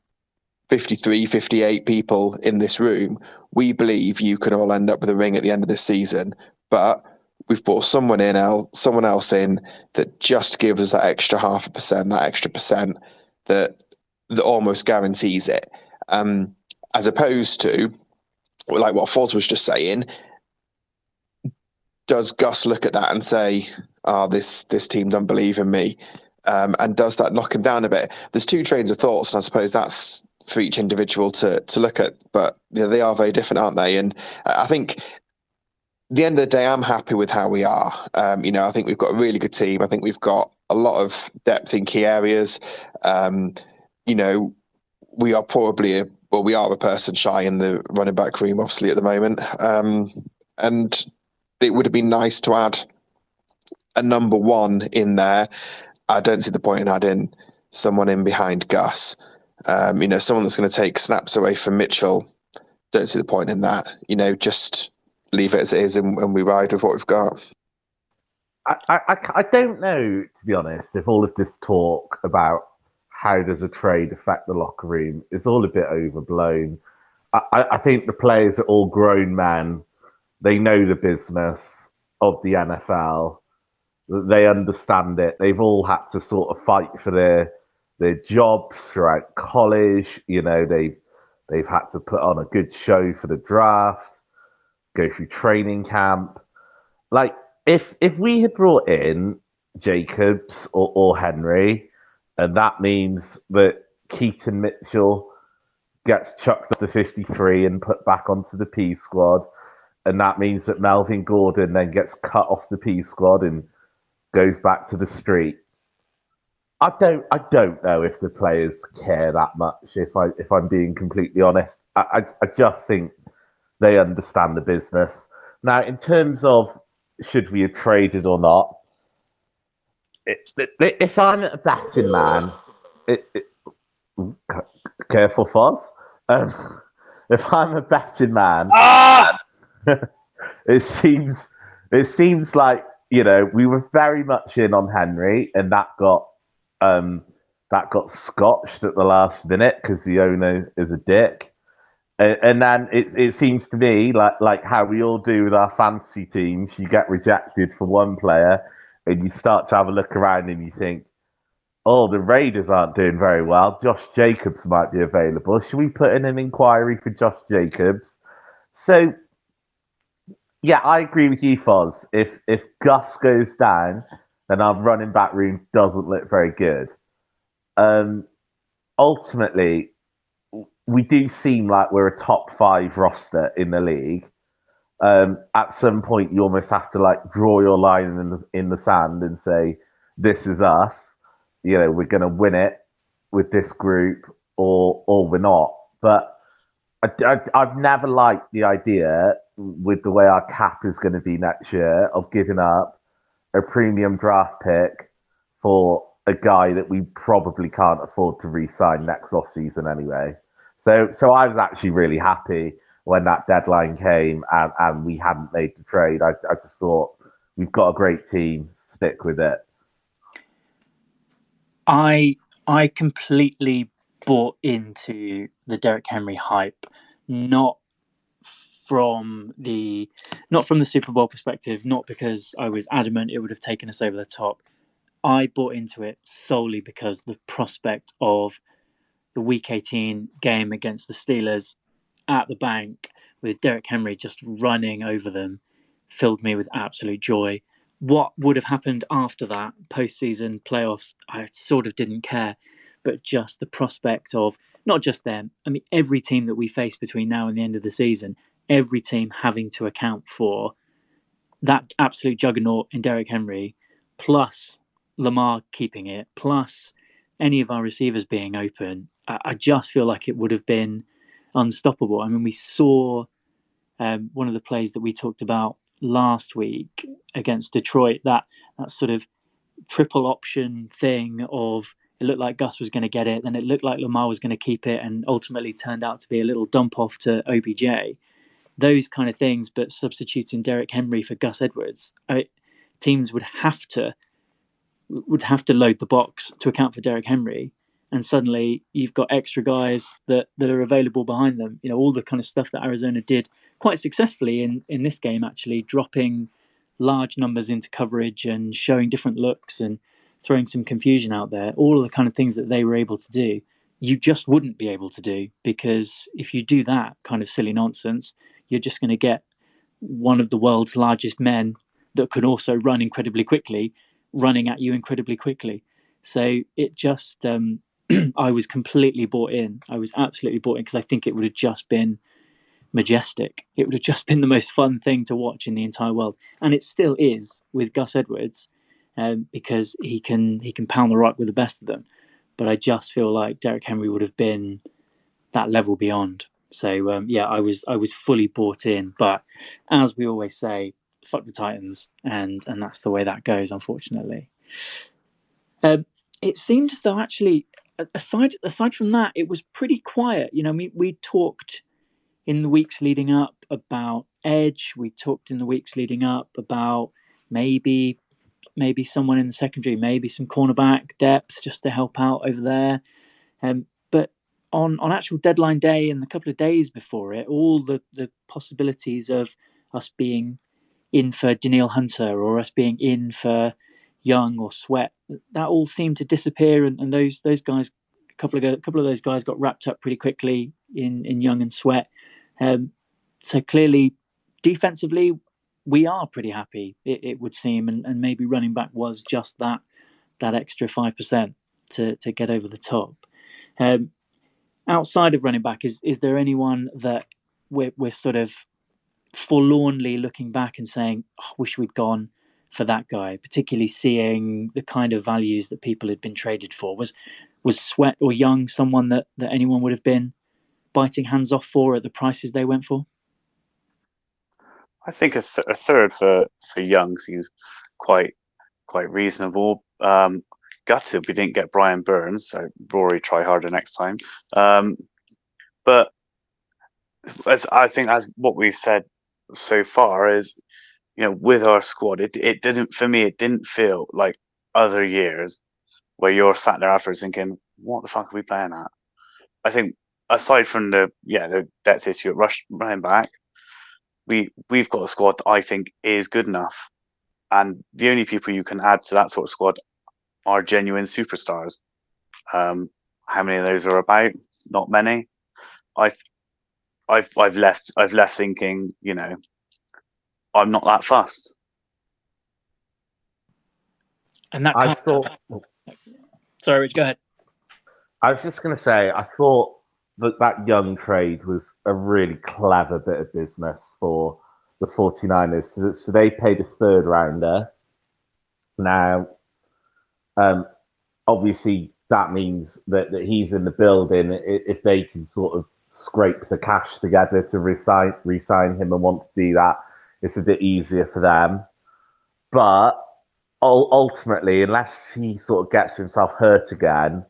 [SPEAKER 2] 53, 58 people in this room, we believe you can all end up with a ring at the end of this season, but we've brought someone else in that just gives us that extra 0.5%, that extra percent that almost guarantees it. As opposed to, like what Foz was just saying, does Gus look at that and say, this team don't believe in me? And does that knock him down a bit? There's two trains of thoughts, and I suppose that's for each individual to look at, but they are very different, aren't they? And I think at the end of the day, I'm happy with how we are. I think we've got a really good team. I think we've got a lot of depth in key areas. We are probably we are a person shy in the running back room, obviously, at the moment. And it would have been nice to add a number one in there. I don't see the point in adding someone in behind Gus. Someone that's going to take snaps away from Mitchell. Don't see the point in that. Just leave it as it is, and we ride with what we've got.
[SPEAKER 3] I don't know, to be honest, if all of this talk about how does a trade affect the locker room is all a bit overblown. I think the players are all grown men. They know the business of the NFL. They understand it. They've all had to sort of fight for their jobs throughout college. They've had to put on a good show for the draft, go through training camp. Like if we had brought in Jacobs or Henry, and that means that Keaton Mitchell gets chucked to 53 and put back onto the P squad, and that means that Melvin Gordon then gets cut off the P squad and goes back to the street. I don't know if the players care that much. If I'm being completely honest, I just think they understand the business. Now, in terms of should we have traded or not, if I'm a betting man, careful, Foz. If I'm a betting man, it seems like we were very much in on Henry, and that got scotched at the last minute because the owner is a dick. And then it seems to me like how we all do with our fantasy teams. You get rejected for one player, and you start to have a look around, and you think, "Oh, the Raiders aren't doing very well. Josh Jacobs might be available. Should we put in an inquiry for Josh Jacobs?" So, yeah, I agree with you, Foz. If Gus goes down, then our running back room doesn't look very good. Ultimately, we do seem like we're a top 5 roster in the league. At some point, you almost have to draw your line in the sand and say, "This is us. We're going to win it with this group, or we're not." But I've never liked the idea, with the way our cap is going to be next year, of giving up a premium draft pick for a guy that we probably can't afford to re-sign next off season anyway. So I was actually really happy when that deadline came and we hadn't made the trade. I just thought, we've got a great team, stick with it.
[SPEAKER 1] I completely bought into the Derrick Henry hype, not from the Super Bowl perspective, not because I was adamant it would have taken us over the top. I bought into it solely because the prospect of the Week 18 game against the Steelers at the bank with Derrick Henry just running over them filled me with absolute joy. What would have happened after that, postseason playoffs, I sort of didn't care. But just the prospect of not just them, I mean, every team that we face between now and the end of the season, every team having to account for that absolute juggernaut in Derrick Henry, plus Lamar keeping it, plus any of our receivers being open, I just feel like it would have been unstoppable. I mean, we saw one of the plays that we talked about last week against Detroit, that sort of triple option thing of it looked like Gus was going to get it, then it looked like Lamar was going to keep it, and ultimately turned out to be a little dump off to OBJ. Those kind of things, but substituting Derrick Henry for Gus Edwards, teams would have to load the box to account for Derrick Henry, and suddenly you've got extra guys that are available behind them. All the kind of stuff that Arizona did quite successfully in this game, actually dropping large numbers into coverage and showing different looks and throwing some confusion out there. All of the kind of things that they were able to do, you just wouldn't be able to do, because if you do that kind of silly nonsense, you're just going to get one of the world's largest men that could also run incredibly quickly, running at you incredibly quickly. So it just, I was completely bought in. I was absolutely bought in, because I think it would have just been majestic. It would have just been the most fun thing to watch in the entire world, and it still is with Gus Edwards, because he can pound the rock with the best of them. But I just feel like Derrick Henry would have been that level beyond. So yeah, I was fully bought in. But as we always say, fuck the Titans, and that's the way that goes, unfortunately. It seemed as though actually aside from that, it was pretty quiet. We talked in the weeks leading up about edge. We talked in the weeks leading up about maybe someone in the secondary, maybe some cornerback depth just to help out over there. But on actual deadline day and the couple of days before it, all the possibilities of us being in for Daniil Hunter or us being in for Young or Sweat, that all seemed to disappear, and those guys, a couple of those guys got wrapped up pretty quickly in Young and Sweat. So clearly, defensively, we are pretty happy. It would seem, and maybe running back was just that extra 5% to get over the top. Outside of running back, is there anyone that we're sort of forlornly looking back and saying, oh, I wish we'd gone for that guy, particularly seeing the kind of values that people had been traded for? Was Sweat or Young someone that anyone would have been biting hands off for at the prices they went for?
[SPEAKER 6] I think a third for Young seems quite reasonable. Gutted we didn't get Brian Burns, so Rory, try harder next time. But as what we've said so far is, with our squad, it didn't feel like other years where you're sat there afterwards thinking, what the fuck are we playing at? I think aside from the depth issue at running back, we've got a squad that I think is good enough, and the only people you can add to that sort of squad are genuine superstars. How many of those are about? Not many. I've left thinking, I'm not that fussed.
[SPEAKER 1] And that
[SPEAKER 3] I thought.
[SPEAKER 1] Sorry, Rich, go ahead.
[SPEAKER 3] I was just going to say, I thought that Young trade was a really clever bit of business for the 49ers. So they paid a third rounder. Now, obviously, that means that he's in the building. If they can sort of scrape the cash together to re-sign him and want to do that, it's a bit easier for them. But ultimately, unless he sort of gets himself hurt again,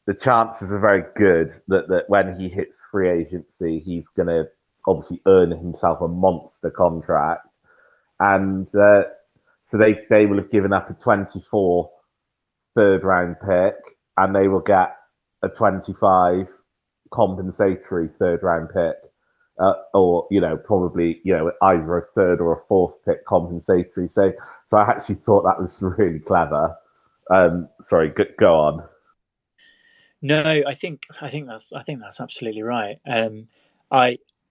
[SPEAKER 3] the chances are very good that when he hits free agency, he's going to obviously earn himself a monster contract. And so they will have given up a 24 third round pick, and they will get a 25 compensatory third round pick, or probably either a third or a fourth pick compensatory. So I actually thought that was really clever. Sorry, go on.
[SPEAKER 1] No, I think that's absolutely right.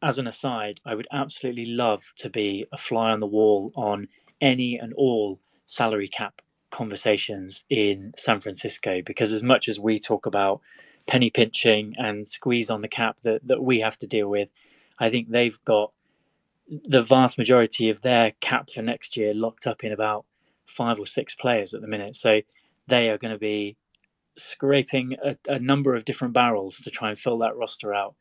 [SPEAKER 1] As an aside, I would absolutely love to be a fly on the wall on any and all salary cap conversations in San Francisco, because as much as we talk about penny pinching and squeeze on the cap that we have to deal with, I think they've got the vast majority of their cap for next year locked up in about 5 or 6 players at the minute. So they are going to be scraping a number of different barrels to try and fill that roster out.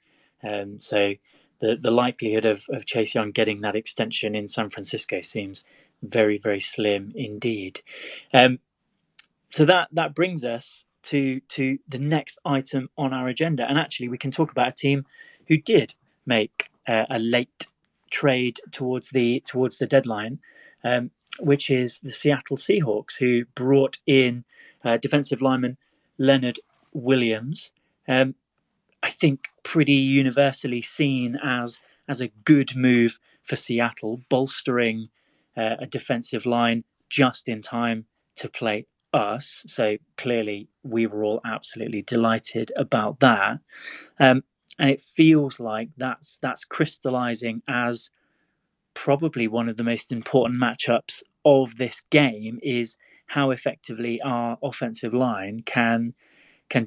[SPEAKER 1] So the likelihood of Chase Young getting that extension in San Francisco seems very, very slim indeed. So that brings us to the next item on our agenda, and actually we can talk about a team who did make a late trade towards the deadline, which is the Seattle Seahawks, who brought in defensive lineman Leonard Williams. I think pretty universally seen as a good move for Seattle, bolstering a defensive line just in time to play us. So clearly we were all absolutely delighted about that. And it feels like that's crystallizing as probably one of the most important matchups of this game, is how effectively our offensive line can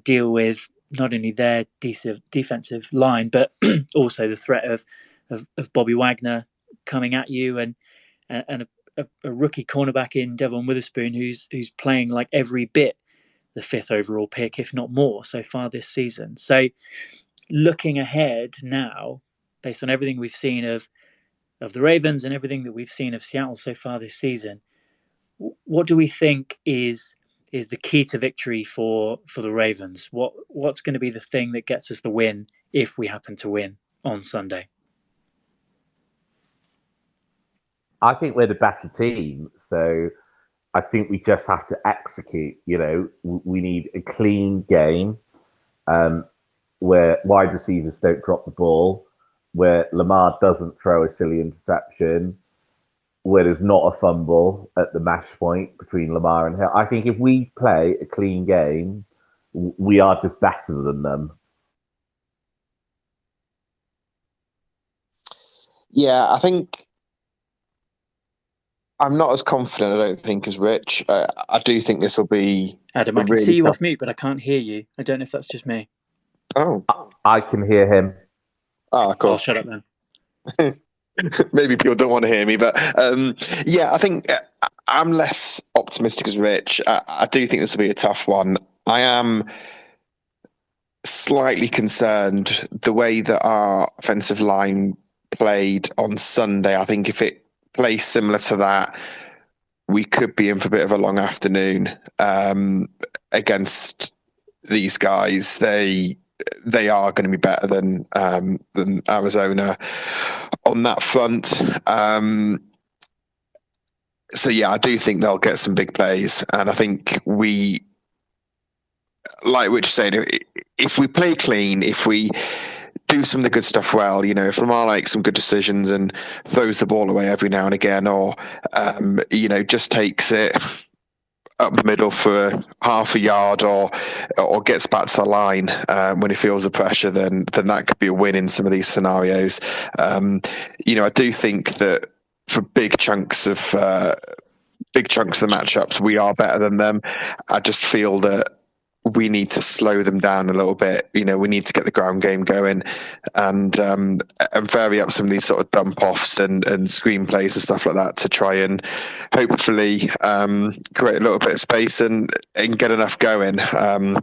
[SPEAKER 1] deal with not only their defensive line, but also the threat of Bobby Wagner coming at you, and a rookie cornerback in Devon Witherspoon who's playing like every bit the 5th overall pick, if not more, so far this season. So looking ahead now, based on everything we've seen of the Ravens and everything that we've seen of Seattle so far this season, what do we think is is the key to victory for the Ravens? What's going to be the thing that gets us the win if we happen to win on Sunday?
[SPEAKER 3] I think we're the better team, so I think we just have to execute. We need a clean game where wide receivers don't drop the ball, where Lamar doesn't throw a silly interception, where there's not a fumble at the match point between Lamar and Hill. I think if we play a clean game, we are just better than them.
[SPEAKER 2] Yeah, I think I'm not as confident, I don't think, as Rich. I do think this will be
[SPEAKER 1] Adam, I can see you off mute, but I can't hear you. I don't know if that's just me.
[SPEAKER 2] Oh.
[SPEAKER 3] I can hear him.
[SPEAKER 2] Oh, cool.
[SPEAKER 1] I'll shut up then.
[SPEAKER 2] Maybe people don't want to hear me, but yeah, I think I'm less optimistic as Rich. I do think this will be a tough one. I am slightly concerned the way that our offensive line played on Sunday. I think if it plays similar to that, we could be in for a bit of a long afternoon against these guys. They are going to be better than Arizona on that front. So yeah, I do think they'll get some big plays, and I think we, like Rich said, if we play clean, if we do some of the good stuff well, if Lamar makes some good decisions and throws the ball away every now and again, or just takes it up the middle for half a yard or gets back to the line when he feels the pressure, then that could be a win in some of these scenarios. I do think that for big chunks of the matchups, we are better than them. I just feel that we need to slow them down a little bit. We need to get the ground game going and vary up some of these sort of dump offs and screenplays and stuff like that to try and hopefully create a little bit of space and get enough going. I'll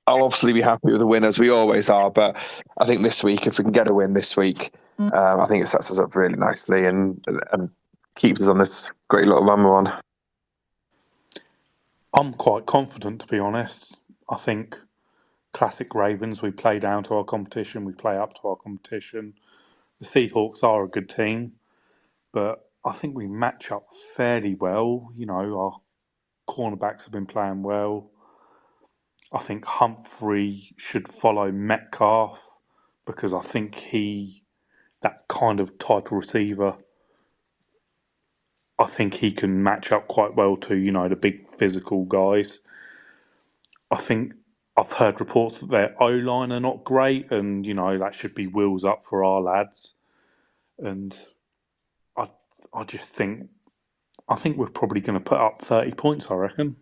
[SPEAKER 2] obviously be happy with the win as we always are, but I think this week, if we can get a win this week, I think it sets us up really nicely and keeps us on this great little run we're on.
[SPEAKER 5] I'm quite confident, to be honest. I think classic Ravens, we play down to our competition, we play up to our competition. The Seahawks are a good team, but I think we match up fairly well. Our cornerbacks have been playing well. I think Humphrey should follow Metcalf because I think that kind of type of receiver, I think he can match up quite well to, the big physical guys. I think I've heard reports that their O-line are not great and, that should be wheels up for our lads. And I just think we're probably going to put up 30 points, I reckon.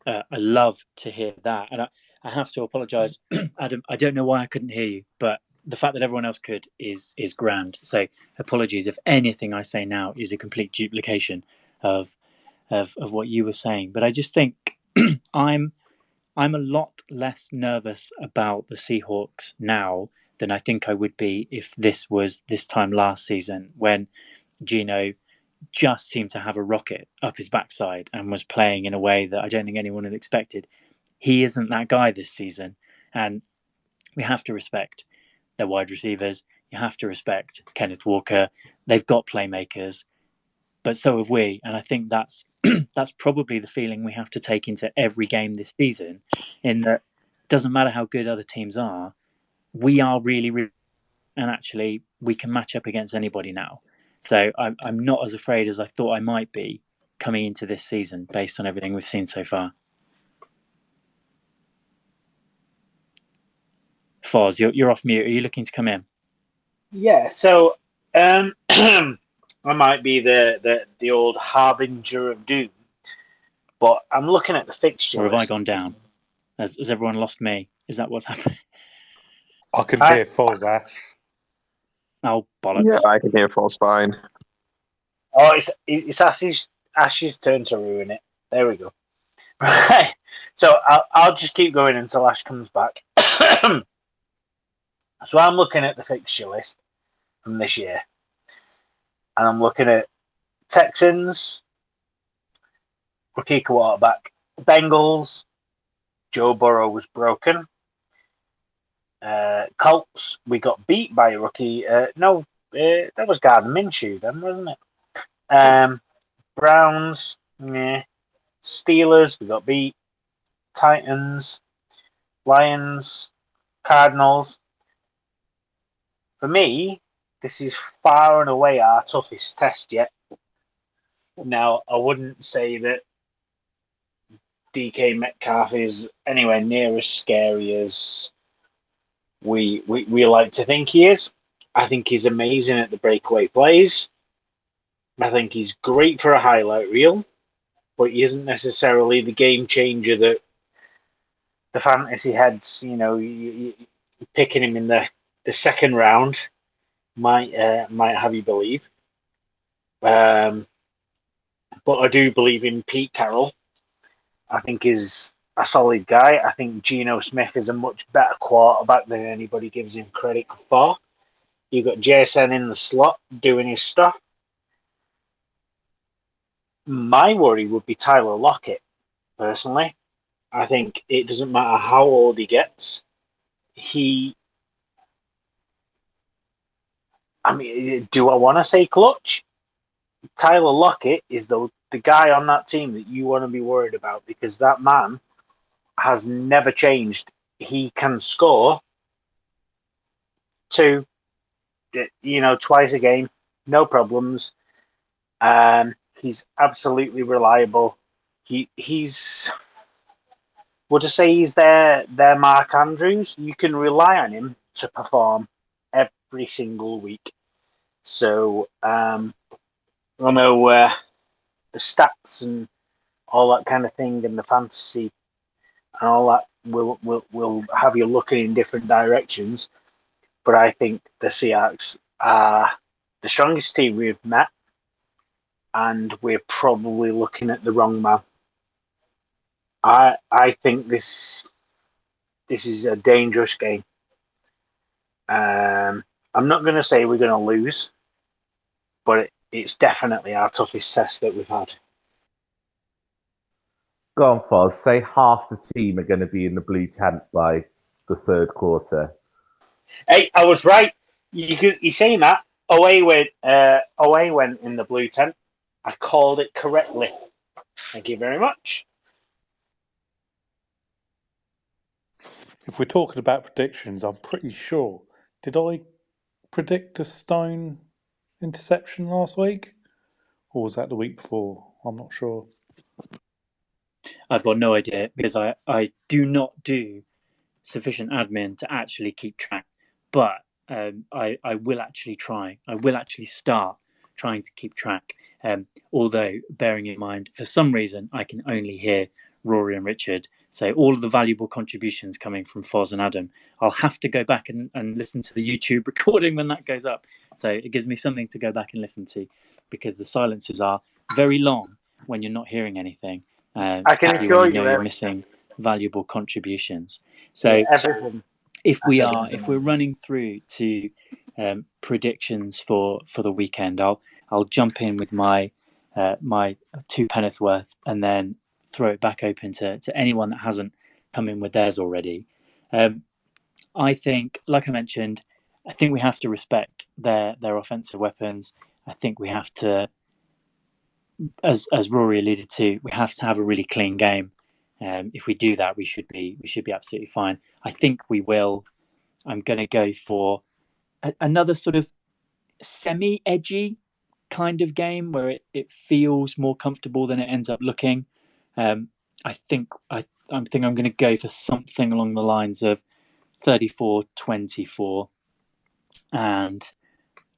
[SPEAKER 1] I love to hear that. And I have to apologise, Adam. I don't know why I couldn't hear you, but the fact that everyone else could is grand. So apologies if anything I say now is a complete duplication of what you were saying. But I just think I'm a lot less nervous about the Seahawks now than I think I would be if this was this time last season when Gino just seemed to have a rocket up his backside and was playing in a way that I don't think anyone had expected. He isn't that guy this season, and we have to respect their wide receivers. You have to respect Kenneth Walker. They've got playmakers, but so have we. And I think that's that's probably the feeling we have to take into every game this season. In that, it doesn't matter how good other teams are, we are really, really, and actually we can match up against anybody now. So I'm not as afraid as I thought I might be coming into this season based on everything we've seen so far. Foz, you're off mute. Are you looking to come in?
[SPEAKER 4] Yeah, so I might be the old harbinger of doom, but I'm looking at the fixture
[SPEAKER 1] Or have I
[SPEAKER 4] list.
[SPEAKER 1] gone down? Has everyone lost me? Is that what's happening?
[SPEAKER 5] I can hear Foz, Ash.
[SPEAKER 1] Oh, bollocks.
[SPEAKER 2] Yeah, I can hear Foz fine.
[SPEAKER 4] Oh, it's Ash's turn to ruin it. There we go. Right. So I'll just keep going until Ash comes back. So I'm looking at the fixture list from this year. And I'm looking at Texans, rookie quarterback. Bengals, Joe Burrow was broken. Colts, we got beat by a rookie. That was Gardner Minshew then, wasn't it? Browns, yeah. Steelers, we got beat. Titans, Lions, Cardinals. For me, this is far and away our toughest test yet. Now, I wouldn't say that DK Metcalf is anywhere near as scary as we like to think he is. I think he's amazing at the breakaway plays. I think he's great for a highlight reel, but he isn't necessarily the game changer that the fantasy heads, picking him in the second round might have you believe. But I do believe in Pete Carroll. I think he's a solid guy. I think Geno Smith is a much better quarterback than anybody gives him credit for. You've got JSN in the slot doing his stuff. My worry would be Tyler Lockett, personally. I think it doesn't matter how old he gets. Do I want to say clutch? Tyler Lockett is the guy on that team that you want to be worried about, because that man has never changed. He can score twice a game, no problems. He's absolutely reliable. He's would I say he's their Mark Andrews. You can rely on him to perform every single week. So I know the stats and all that kind of thing, and the fantasy and all that will have you looking in different directions. But I think the Seahawks are the strongest team we've met, and we're probably looking at the wrong man. I think this is a dangerous game. I'm not going to say we're going to lose, but it's definitely our toughest test that we've had.
[SPEAKER 3] Go on, Foz. Say half the team are going to be in the blue tent by the third quarter.
[SPEAKER 4] Hey, I was right. You're saying that. Away went in the blue tent. I called it correctly. Thank you very much.
[SPEAKER 5] If we're talking about predictions, I'm pretty sure. Did I predict a Stone interception last week? Or was that the week before? I'm not sure.
[SPEAKER 1] I've got no idea, because I do not do sufficient admin to actually keep track. But I will actually try. I will actually start trying to keep track. Although, bearing in mind, for some reason, I can only hear Rory and Richard. So all of the valuable contributions coming from Foz and Adam. I'll have to go back and listen to the YouTube recording when that goes up. So it gives me something to go back and listen to, because the silences are very long when you're not hearing anything.
[SPEAKER 4] I can assure you,
[SPEAKER 1] you're missing valuable contributions. So
[SPEAKER 4] everything.
[SPEAKER 1] If we're running through to predictions for the weekend, I'll jump in with my two penneth worth, and then throw it back open to anyone that hasn't come in with theirs already. I think, like I mentioned, I think we have to respect their offensive weapons. I think we have to, as Rory alluded to, we have to have a really clean game. If we do that, we should be absolutely fine. I think we will. I'm going to go for another sort of semi-edgy kind of game where it feels more comfortable than it ends up looking. I think I'm going to go for something along the lines of 34-24, and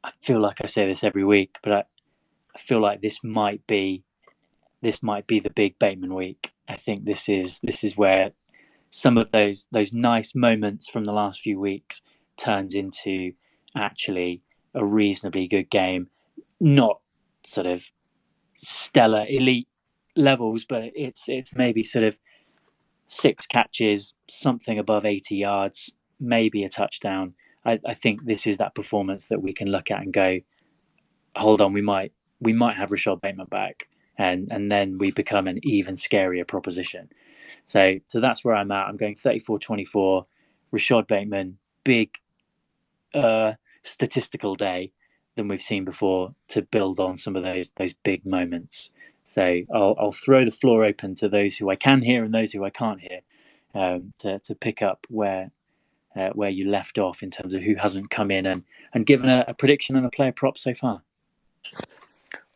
[SPEAKER 1] I feel like I say this every week, but I feel like this might be the big Bateman week. I think this is where some of those nice moments from the last few weeks turns into actually a reasonably good game. Not sort of stellar elite levels, but it's maybe sort of 6 catches, something above 80 yards, maybe a touchdown. I think this is that performance that we can look at and go, hold on, we might have Rashad Bateman back, and then we become an even scarier proposition. So that's where I'm at. I'm going 34-24. Rashad Bateman, big statistical day than we've seen before to build on some of those big moments. So I'll throw the floor open to those who I can hear and those who I can't hear, to pick up where you left off in terms of who hasn't come in and given a prediction and a player prop so far.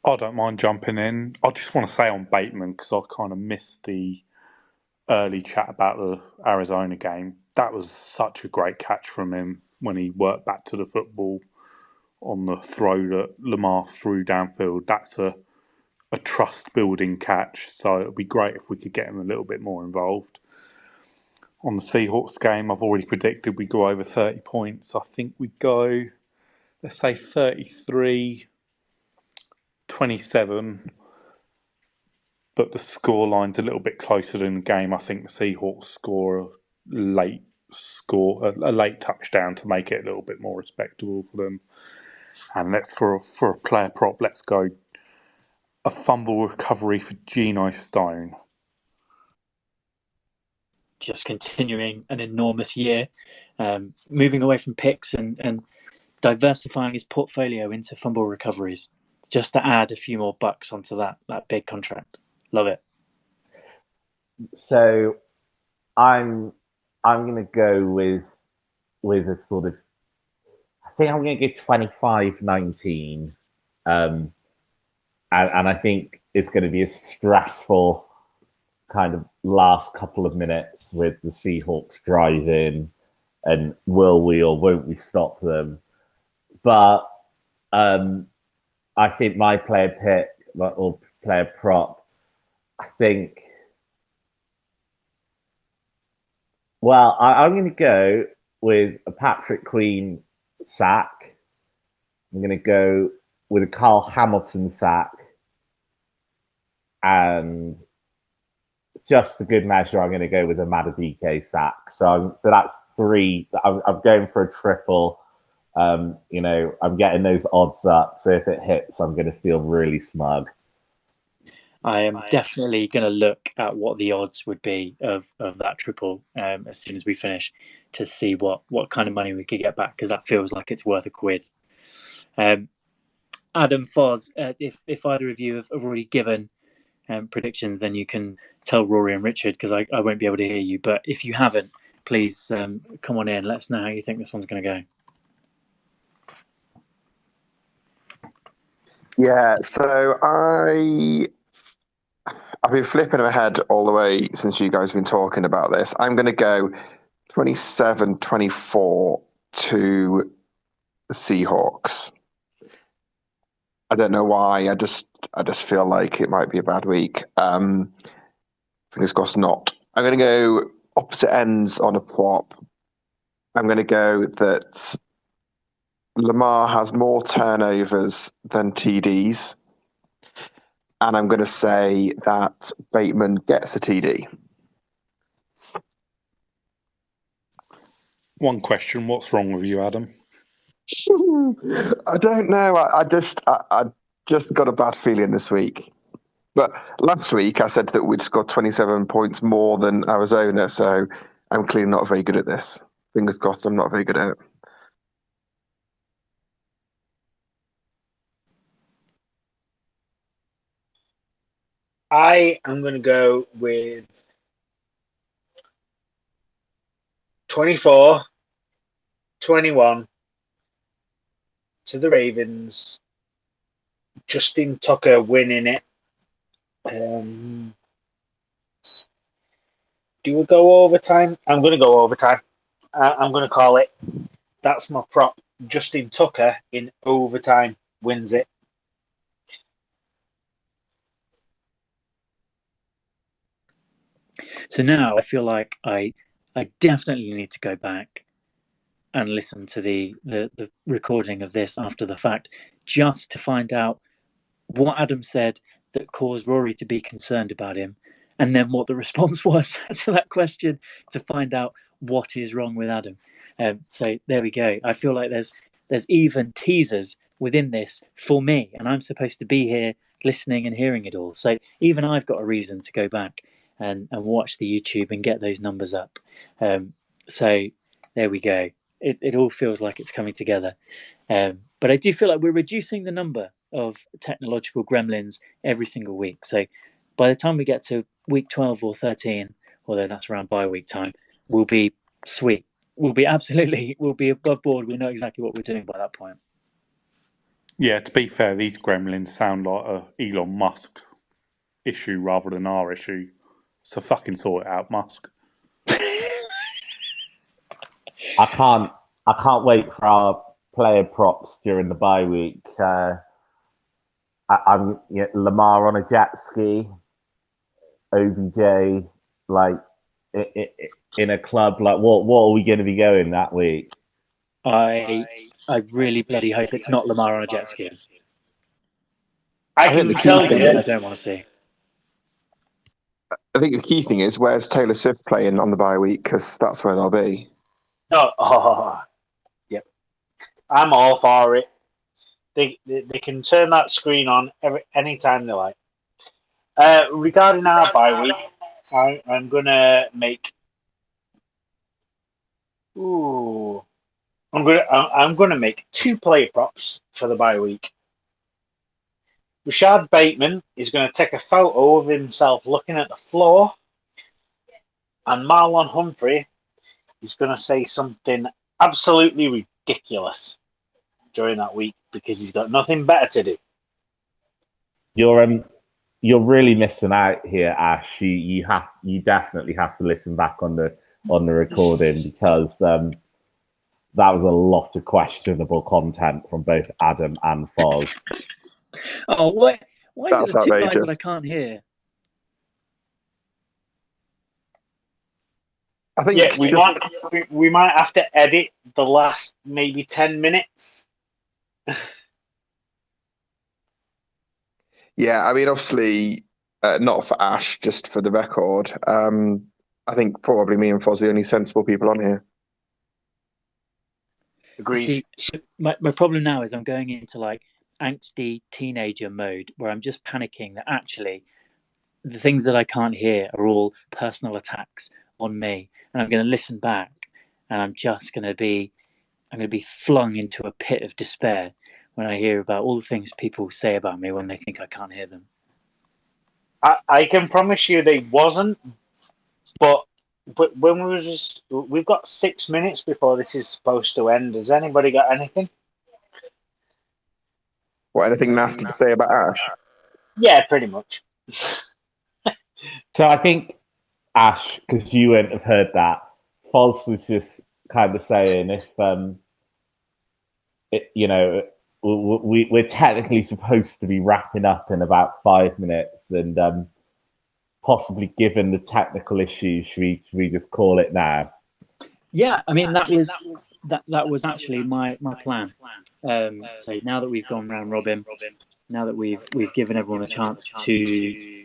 [SPEAKER 5] I don't mind jumping in. I just want to say on Bateman, because I kind of missed the early chat about the Arizona game. That was such a great catch from him when he worked back to the football on the throw that Lamar threw downfield. That's a trust building catch, so it would be great if we could get him a little bit more involved. On the Seahawks game, I've already predicted we go over 30 points. I think we go, let's say 33-27, but the scoreline's a little bit closer than the game. I think the Seahawks score a late touchdown to make it a little bit more respectable for them. And let's for a player prop, let's go a fumble recovery for Geno Stone.
[SPEAKER 1] Just continuing an enormous year, moving away from picks and diversifying his portfolio into fumble recoveries, just to add a few more bucks onto that big contract. Love it.
[SPEAKER 3] So I'm going to go with a sort of, I think I'm going to go 25-19. And I think it's going to be a stressful kind of last couple of minutes with the Seahawks driving, and will we or won't we stop them? But I think my player pick or player prop, I think, well, I'm going to go with a Patrick Queen sack. I'm going to go with a Carl Hamilton sack. And just for good measure, I'm going to go with a Madubuike sack. So that's three. I'm going for a triple. I'm getting those odds up. So if it hits, I'm going to feel really smug.
[SPEAKER 1] I am definitely going to look at what the odds would be of that triple as soon as we finish, to see what kind of money we could get back, because that feels like it's worth a quid. Adam, Foz, if either of you have already given predictions, then you can tell Rory and Richard, because I won't be able to hear you. But if you haven't, please come on in. Let us know how you think this one's going to go.
[SPEAKER 2] Yeah, so I've been flipping my head all the way since you guys have been talking about this. I'm going to go 27-24 to the Seahawks. I don't know why. I just feel like it might be a bad week. Fingers crossed not. I'm going to go opposite ends on a prop. I'm going to go that Lamar has more turnovers than TDs. And I'm going to say that Bateman gets a TD.
[SPEAKER 5] One question, what's wrong with you, Adam?
[SPEAKER 2] I don't know. I just got a bad feeling this week. But last week I said that we'd scored 27 points more than Arizona, so I'm clearly not very good at this. Fingers crossed I'm not very good at it.
[SPEAKER 4] I am going to go with 24-21 to the Ravens. Justin Tucker winning it. Do we go overtime? I'm going to go overtime. I'm going to call it. That's my prop. Justin Tucker in overtime wins it.
[SPEAKER 1] So now I feel like I definitely need to go back and listen to the recording of this after the fact, just to find out what Adam said that caused Rory to be concerned about him, and then what the response was to that question, to find out what is wrong with Adam. So there we go. I feel like there's even teasers within this for me, and I'm supposed to be here listening and hearing it all. So even I've got a reason to go back and watch the YouTube and get those numbers up. So there we go. It all feels like it's coming together. But I do feel like we're reducing the number of technological gremlins every single week. So by the time we get to week 12 or 13, although that's around bye week time, we'll be sweet. We'll be above board. We know exactly what we're doing by that point.
[SPEAKER 5] Yeah, to be fair, these gremlins sound like a Elon Musk issue rather than our issue. So fucking sort it out, Musk.
[SPEAKER 3] I can't wait for our player props during the bye week. I'm Lamar on a jet ski, OBJ like in a club. Like what are we going to be going that week?
[SPEAKER 1] I really bloody hope it's not Lamar on a jet ski.
[SPEAKER 4] I
[SPEAKER 2] think
[SPEAKER 4] can
[SPEAKER 2] the key
[SPEAKER 4] tell
[SPEAKER 2] thing
[SPEAKER 4] you.
[SPEAKER 1] I don't want to see.
[SPEAKER 2] I think the key thing is where's Taylor Swift playing on the bye week, because that's where they'll be.
[SPEAKER 4] Yep. I'm all for it. They can turn that screen on anytime they like. Regarding our bye week, I'm gonna make. I'm gonna make 2 player props for the bye week. Rashad Bateman is going to take a photo of himself looking at the floor, and Marlon Humphrey is going to say something absolutely ridiculous during that week because he's got nothing better to do.
[SPEAKER 3] You're really missing out here, Ash. You definitely have to listen back on the recording because that was a lot of questionable content from both Adam and Foz.
[SPEAKER 1] Oh, why is
[SPEAKER 2] That's
[SPEAKER 1] it the 2 guys
[SPEAKER 2] outrageous.
[SPEAKER 1] that I can't hear?
[SPEAKER 2] I think
[SPEAKER 4] we might have to edit the last maybe 10 minutes.
[SPEAKER 2] Yeah, I mean, obviously, not for Ash, just for the record. I think probably me and Foz are the only sensible people on here.
[SPEAKER 4] Agreed.
[SPEAKER 1] See, my problem now is I'm going into like angsty teenager mode where I'm just panicking that actually the things that I can't hear are all personal attacks on me, and I'm going to listen back, and I'm going to be flung into a pit of despair when I hear about all the things people say about me when they think I can't hear them.
[SPEAKER 4] I can promise you they wasn't, but when we've got 6 minutes before this is supposed to end. Has anybody got anything?
[SPEAKER 2] What, anything nasty to say about Ash?
[SPEAKER 4] Yeah, pretty much.
[SPEAKER 3] So I think, Ash, because you wouldn't have heard that, Foz was just kind of saying if we're technically supposed to be wrapping up in about 5 minutes, and possibly given the technical issues, should we just call it now?
[SPEAKER 1] Yeah, I mean that was actually my plan. So now that we've gone round robin, now that we've given everyone a chance to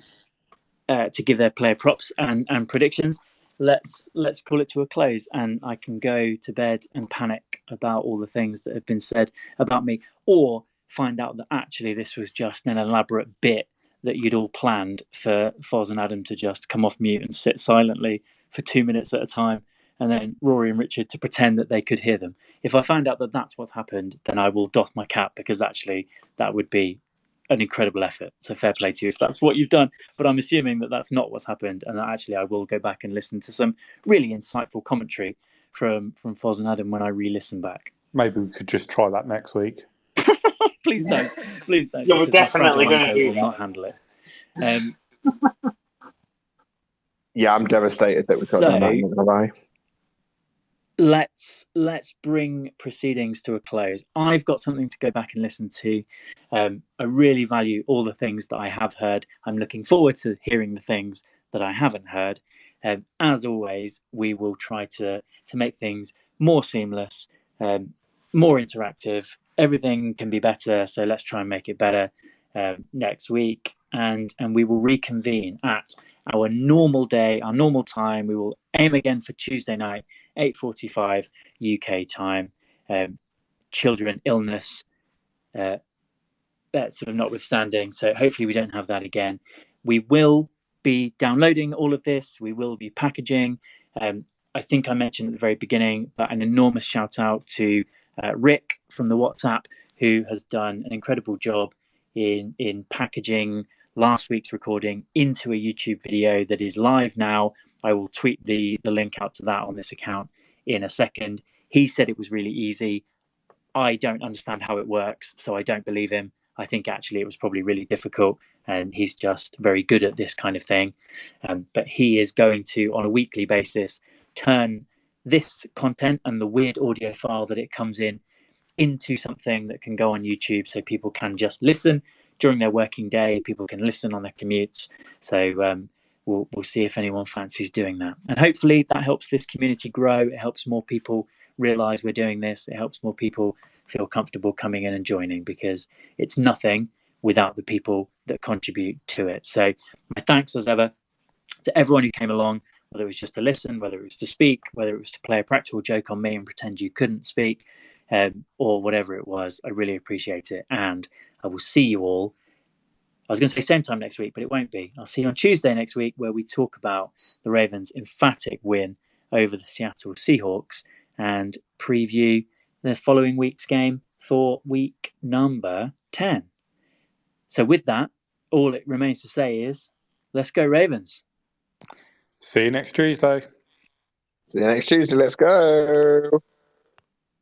[SPEAKER 1] give their player props and predictions, let's call it to a close, and I can go to bed and panic about all the things that have been said about me, or find out that actually this was just an elaborate bit that you'd all planned for Foz and Adam to just come off mute and sit silently for 2 minutes at a time, and then Rory and Richard to pretend that they could hear them. If I find out that that's what's happened, then I will doff my cap, because actually that would be an incredible effort. So fair play to you if that's what you've done. But I'm assuming that that's not what's happened, and that actually I will go back and listen to some really insightful commentary from Foz and Adam when I re-listen back.
[SPEAKER 5] Maybe we could just try that next week.
[SPEAKER 1] Please don't. Please don't.
[SPEAKER 4] Yeah, we're definitely going to do
[SPEAKER 1] will
[SPEAKER 4] that.
[SPEAKER 1] not handle it.
[SPEAKER 2] Yeah, I'm devastated that we've got that. I'm not going to lie.
[SPEAKER 1] Let's bring proceedings to a close. I've got something to go back and listen to. I really value all the things that I have heard. I'm looking forward to hearing the things that I haven't heard. As always, we will try to make things more seamless, more interactive. Everything can be better, so let's try and make it better next week. And we will reconvene at our normal day, our normal time. We will aim again for Tuesday night, 8:45 UK time. Children, illness, sort of notwithstanding. So hopefully we don't have that again. We will be downloading all of this. We will be packaging. I think I mentioned at the very beginning, but an enormous shout out to Rick from the WhatsApp, who has done an incredible job in packaging last week's recording into a YouTube video that is live now. I will tweet the link out to that on this account in a second. He said it was really easy. I don't understand how it works, so I don't believe him. I think actually it was probably really difficult, and he's just very good at this kind of thing. But he is going to, on a weekly basis, turn this content and the weird audio file that it comes in into something that can go on YouTube, so people can just listen during their working day. People can listen on their commutes. So we'll see if anyone fancies doing that, and hopefully that helps this community grow. It helps more people realize we're doing this. It helps more people feel comfortable coming in and joining, because it's nothing without the people that contribute to it. So my thanks as ever to everyone who came along, whether it was just to listen, whether it was to speak, whether it was to play a practical joke on me and pretend you couldn't speak, or whatever it was. I really appreciate it, and I will see you all. I was going to say same time next week, but it won't be. I'll see you on Tuesday next week, where we talk about the Ravens' emphatic win over the Seattle Seahawks and preview the following week's game for week number 10. So with that, all it remains to say is, let's go Ravens.
[SPEAKER 5] See you next Tuesday.
[SPEAKER 2] See you next Tuesday. Let's go.